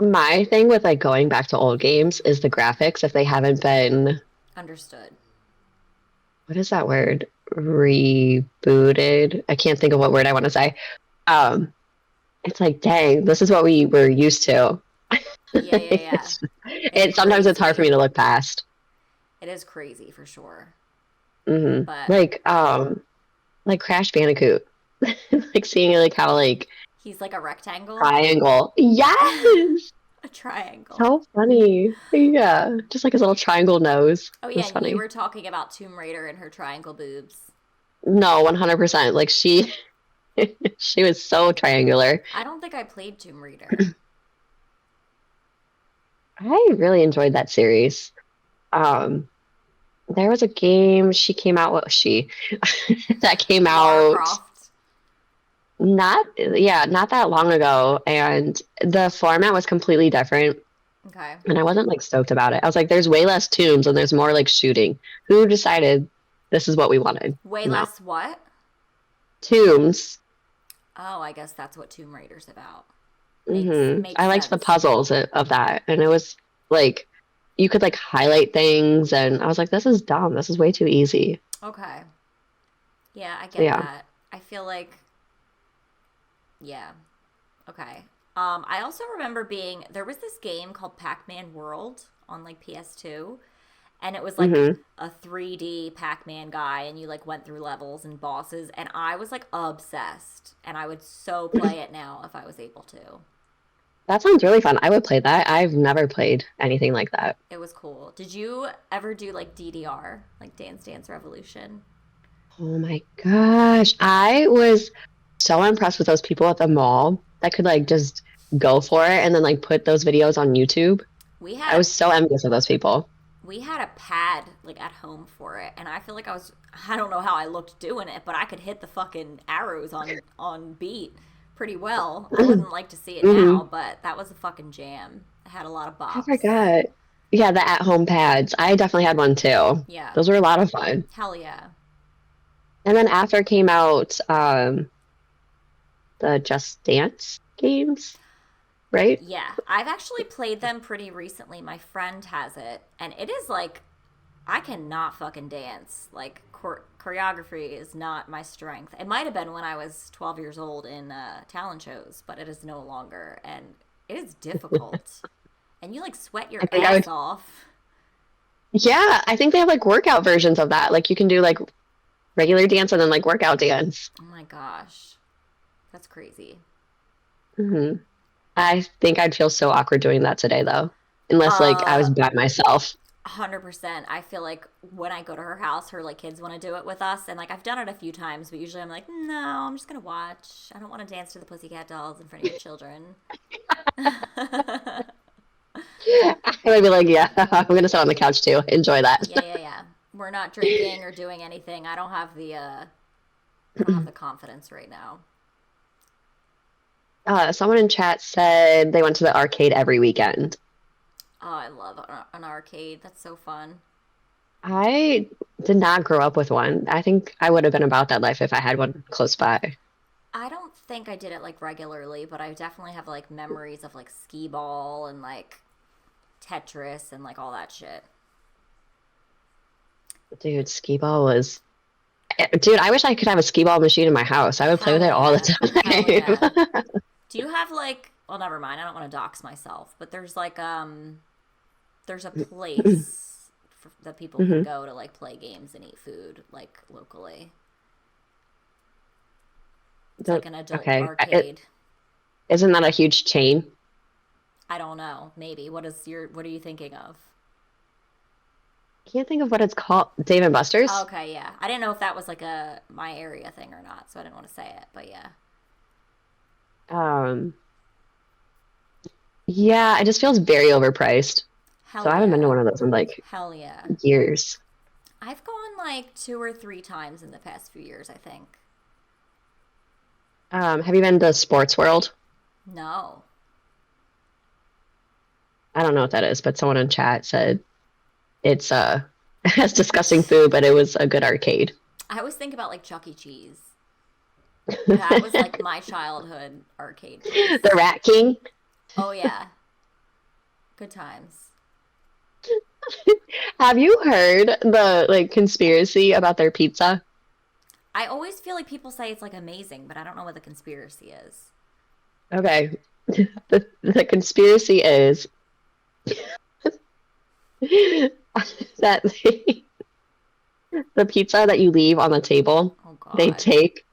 My thing with like going back to old games is the graphics. If they haven't been, Understood. what is that word? Rebooted. I can't think of what word I want to say. Um, it's like, dang, this is what we were used to. Yeah, yeah, yeah. It's Sometimes it's hard for crazy. me to look past. It is crazy for sure. Hmm. But Like Crash Bandicoot, like seeing like how like he's like a rectangle, triangle. Yes, a triangle. so funny. Yeah, just like his little triangle nose. Oh It yeah, was and you funny. were talking about Tomb Raider and her triangle boobs. No, 100%. Like she, she was so triangular. I don't think I played Tomb Raider. I really enjoyed that series. Um, there was a game she came out. What was she? That came Lara out Croft. not that long ago, and the format was completely different. Okay. And I wasn't like stoked about it. I was like, there's way less tombs and there's more like shooting. Who decided this is what we wanted? Way No. less what? Tombs. Oh, I guess that's what Tomb Raider's about. Makes I makes liked the sense. puzzles of that. And it was like, you could like highlight things. And I was like, this is dumb. This is way too easy. Okay. Yeah, I So get yeah. that. I feel like yeah. Okay. I also remember being there was this game called Pac-Man World on like PS2 and it was like Hmm. a 3D Pac-Man guy and you like went through levels and bosses and I was like obsessed and I would so play it now if I was able to. That sounds really fun. I would play that. I've never played anything like that. It was cool. Did you ever do like DDR, like Dance Dance Revolution? Oh my gosh. I was so impressed with those people at the mall that could like just go for it and then like put those videos on YouTube. We I had a was so envious of those people. we had a pad like at home for it, and I feel like I don't know how I looked doing it, but I could hit the fucking arrows on beat pretty well. I wouldn't like to see it Hmm. now, but that was a fucking jam. It had a lot of I bops. forgot. Yeah, the at-home pads. I definitely had one too. Yeah. Those were a lot of fun. Hell yeah. And then after came out the Just Dance games, right? Yeah, I've actually played them pretty recently. My friend has it, and it is like I cannot fucking dance. Like choreography is not my strength. It might have been when I was 12 years old in talent shows, but it is no longer, and it is difficult. And you like sweat I your think I ass would, off. yeah, I think they have like workout versions of that. Like you can do like regular dance and then like workout dance. Oh my gosh, that's crazy. Hmm. I think I'd feel so awkward doing that today though, unless like I Uh, was by myself. 100%. I feel like when I go to her house, her like kids want to do it with us, and like I've done it a few times, but usually I'm like, no, I'm just gonna watch. I don't want to dance to the Pussycat Dolls in front of your children. I would be like, yeah, I'm gonna sit on the couch too. Enjoy that. Yeah, yeah, yeah. We're not drinking or doing anything. I don't have the confidence right now. Someone in chat said they went to the arcade every weekend. Oh, I love an arcade. That's so fun. I did not grow up with one. I think I would have been about that life if I had one close by. I don't think I did it like regularly, but I definitely have like memories of like skee ball and like Tetris and like all that shit. Dude, skee ball was. Dude, I wish I could have a skee ball machine in my house. I would play with Hell it all yeah. Hell yeah. the time. Do you have like well never mind, I don't want to dox myself, but there's a place that people can Hmm. go to like play games and eat food like locally. It's like Don't, an adult okay. arcade. Isn't that a huge chain? I don't know. Maybe. What are you thinking of? Can't think of what it's called. Dave and Buster's? Okay, yeah. I didn't know if that was like a my area thing or not, so I didn't want to say it, but yeah. Um, yeah, it just feels very overpriced. So Hell I haven't been to yeah. one of those in like Hell yeah. years. I've gone like two or three times in the past few years, I think. Have you been to Sports World? No. I don't know what that is, but someone in chat said it's has disgusting food, but it was a good arcade. I always think about like Chuck E. Cheese. That was like my childhood arcade The place. Rat King. Oh yeah. Good times. Have you heard the like conspiracy about their pizza? I always feel like people say it's like amazing, but I don't know what the conspiracy is. Okay. The conspiracy is that the pizza that you leave on the table, Oh they god. take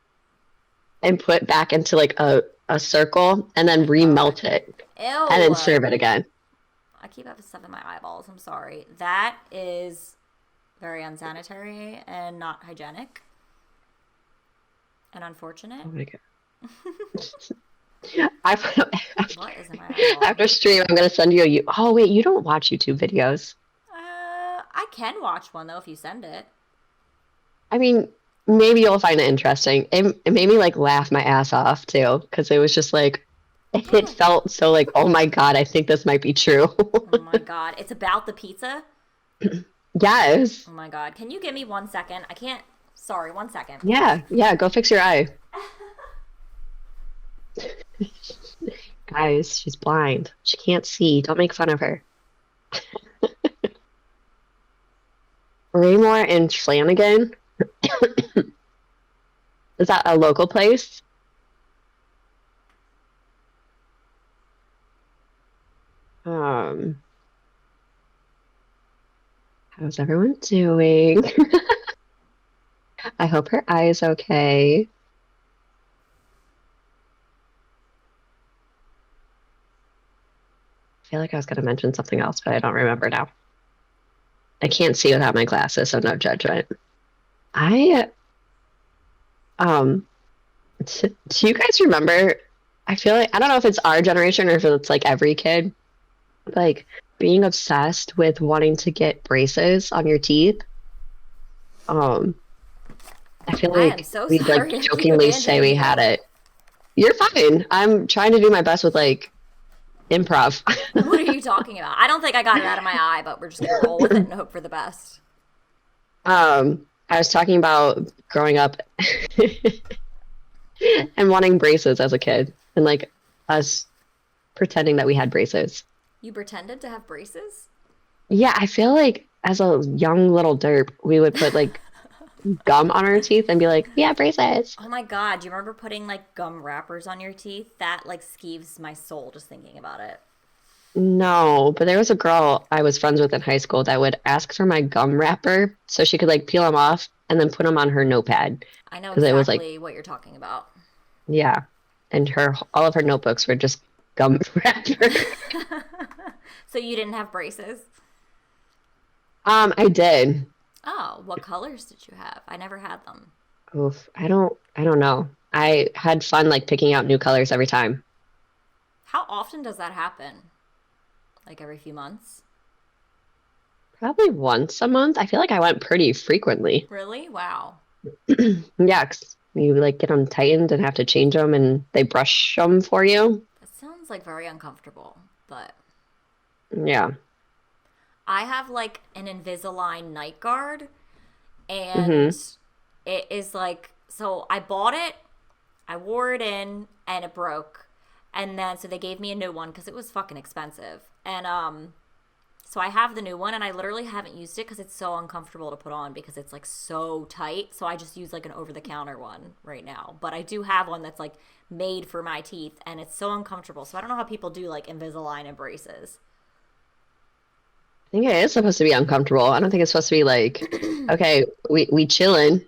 and put back into like a circle and Oh then my god. remelt it and then Ew. serve it again. I keep having stuff in my eyeballs. I'm sorry. That is very unsanitary and not hygienic and unfortunate. Oh my God. I, What is in my eyeball? after stream, I'm gonna send you a. Oh wait, you don't watch YouTube videos. I can watch one though if you send it. I mean, maybe you'll find it interesting. It made me like laugh my ass off too, because it was just like it Oh felt so like, oh my God, I think this might be true. my god. It's about the pizza? Yes. Oh my god. Can you give me 1 second? I can't. Sorry, 1 second. Yeah, yeah, go fix your eye. Guys, she's blind. She can't see. Don't make fun of her. Raymore and Flanagan. Is that a local place? Um, how's everyone doing? I hope her eye is okay. feel like I was gonna mention something else, but I don't remember now. I can't see without my glasses, so no judgment. I um do you guys remember? I feel like I don't know if it's our generation or if it's like every kid, like being obsessed with wanting to get braces on your teeth. Um, I feel I am like so we'd like sorry to keep jokingly say abandoning we had you. it. You're fine. I'm trying to do my best with like improv. What are you talking about? I don't think I got it out of my eye, but we're just gonna roll with it and hope for the best. I was talking about growing up and wanting braces as a kid and like us pretending that we had braces. You pretended to have braces? Yeah, I feel like as a young little derp, we would put like gum on our teeth and be like, "Yeah, braces." Oh my god, do you remember putting like gum wrappers on your teeth? That like skeeves my soul just thinking about it. No, but there was a girl I was friends with in high school that would ask for my gum wrapper so she could like peel them off and then put them on her notepad I know because it was like, exactly what you're talking about. yeah, and her all of her notebooks were just gum wrapper. So you didn't have braces? I did. Oh, what colors did you have? I never had them. Oof, I don't know. I had fun like picking out new colors every time. How often does that happen? Like every few months? Probably once a month. I feel like I went pretty frequently. Really? Wow. Yeah, 'cause you like get them tightened and have to change them, and they brush them for you. That sounds like very uncomfortable, but Yeah. I have like an Invisalign night guard and Hmm. it is like so I bought it, I wore it in and it broke. And then so they gave me a new one cuz it was fucking expensive. And so I have the new one and I literally haven't used it cuz it's so uncomfortable to put on because it's like so tight. So I just use like an over the counter one right now. But I do have one that's like made for my teeth and it's so uncomfortable. So I don't know how people do like Invisalign and braces. I think it is supposed to be uncomfortable. I don't think it's supposed to be like, okay, we chilling,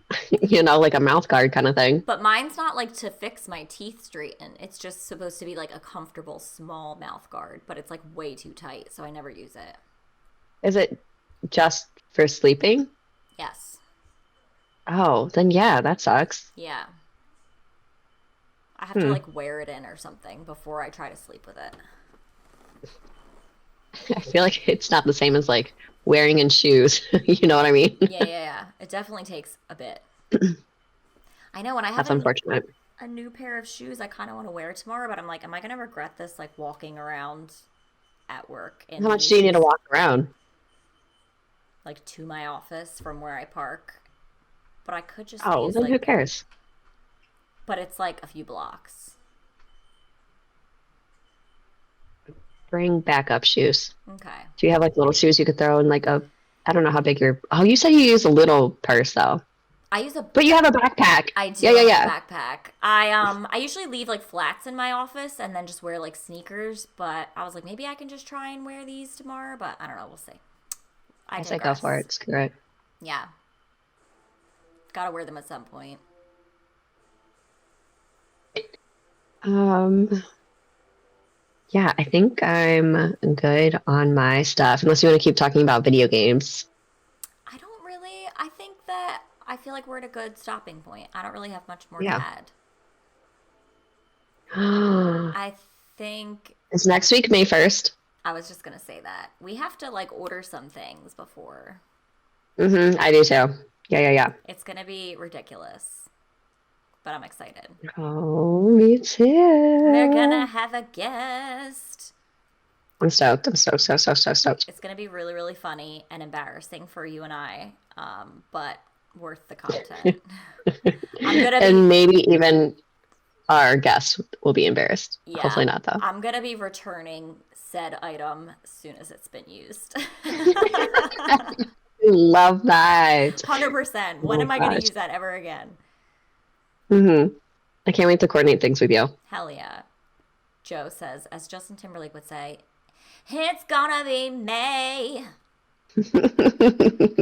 like a mouth guard kind of thing. But mine's not like to fix my teeth straighten. It's just supposed to be like a comfortable small mouth guard, but it's like way too tight, so I never use it. Is it just for sleeping? Yes. Oh, then yeah, that sucks. Yeah. I have to Hmm. like wear it in or something before I try to sleep with it. I feel like it's not the same as like wearing in shoes. You know what I mean? Yeah, yeah, yeah. It definitely takes a bit. I know when I have That's unfortunate. a new pair of shoes I kind of want to wear tomorrow, but I'm like, am I going to regret this like walking around at work in How the much new do you need to shoes? walk around? Like to my office from where I park. But I could just Oh, use then who like, cares? but it's like a few blocks. Bring backup shoes. Okay. Do you have like little shoes you could throw in like a, I don't know how big your, oh, you said you use a little purse though, I use a but you have a backpack. I Yeah, do yeah, have a yeah. backpack. I usually leave like flats in my office and then just wear like sneakers, but I was like maybe I can just try and wear these tomorrow, but I don't know, we'll see. I I say go for digress. it. Screw it. Yeah. Got to wear them at some point. Um, yeah, I think I'm good on my stuff, unless you want to keep talking about video games. I don't really I think that I feel like we're at a good stopping point. I don't really have much more to Yeah. add. I think Is next week May 1st? I was just going to say that. We have to like order some things before. I do too. Yeah, yeah, yeah. It's going to be ridiculous, but I'm excited. Oh, me We're gonna too. have a guest. I'm stoked. I'm stoked, so, so, so stoked. It's gonna be really, really funny and embarrassing for you and I, but worth the content. I'm gonna And be, maybe even our guests will be embarrassed. yeah, Hopefully not, though. I'm gonna be returning said item as soon as it's been used. Love that. 100%. When Oh am I gonna gosh. use that ever again? hmm I can't wait to coordinate things with you. Hell yeah. Joe says, as Justin Timberlake would say, it's gonna be May.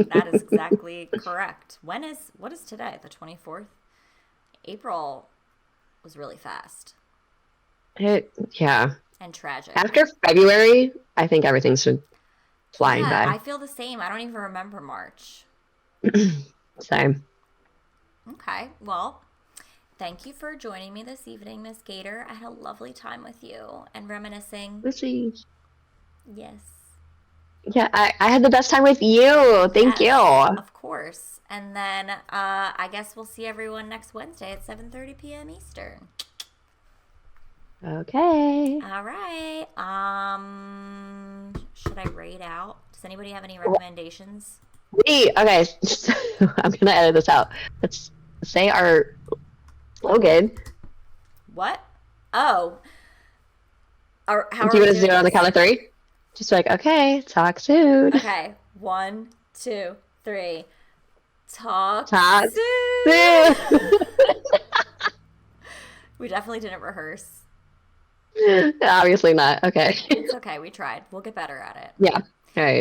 That is exactly correct. What is today? The 24th? April was really fast. Yeah. and tragic. After February, I think everything's flying Yeah, by. I feel the same. I don't even remember March. Same. Okay, well, thank you for joining me this evening, Miss Gator. I had a lovely time with you and reminiscing. Let's see. Yes. Yeah, I had the best time with you. Thank Yes, you. of course. And then I guess we'll see everyone next Wednesday at 7:30 p.m. Eastern. Okay. All right. Should I rate out? Does anybody have any recommendations? Okay, so I'm gonna edit this out. Let's say our slogan. What? Oh, how Do are you we want to do doing it on the this? count of three? Just like, okay, talk soon. Okay, 1, 2, 3. Talk Talk soon. soon. We definitely didn't rehearse. Obviously not. Okay. It's okay. We tried. We'll get better at it. Yeah. All right.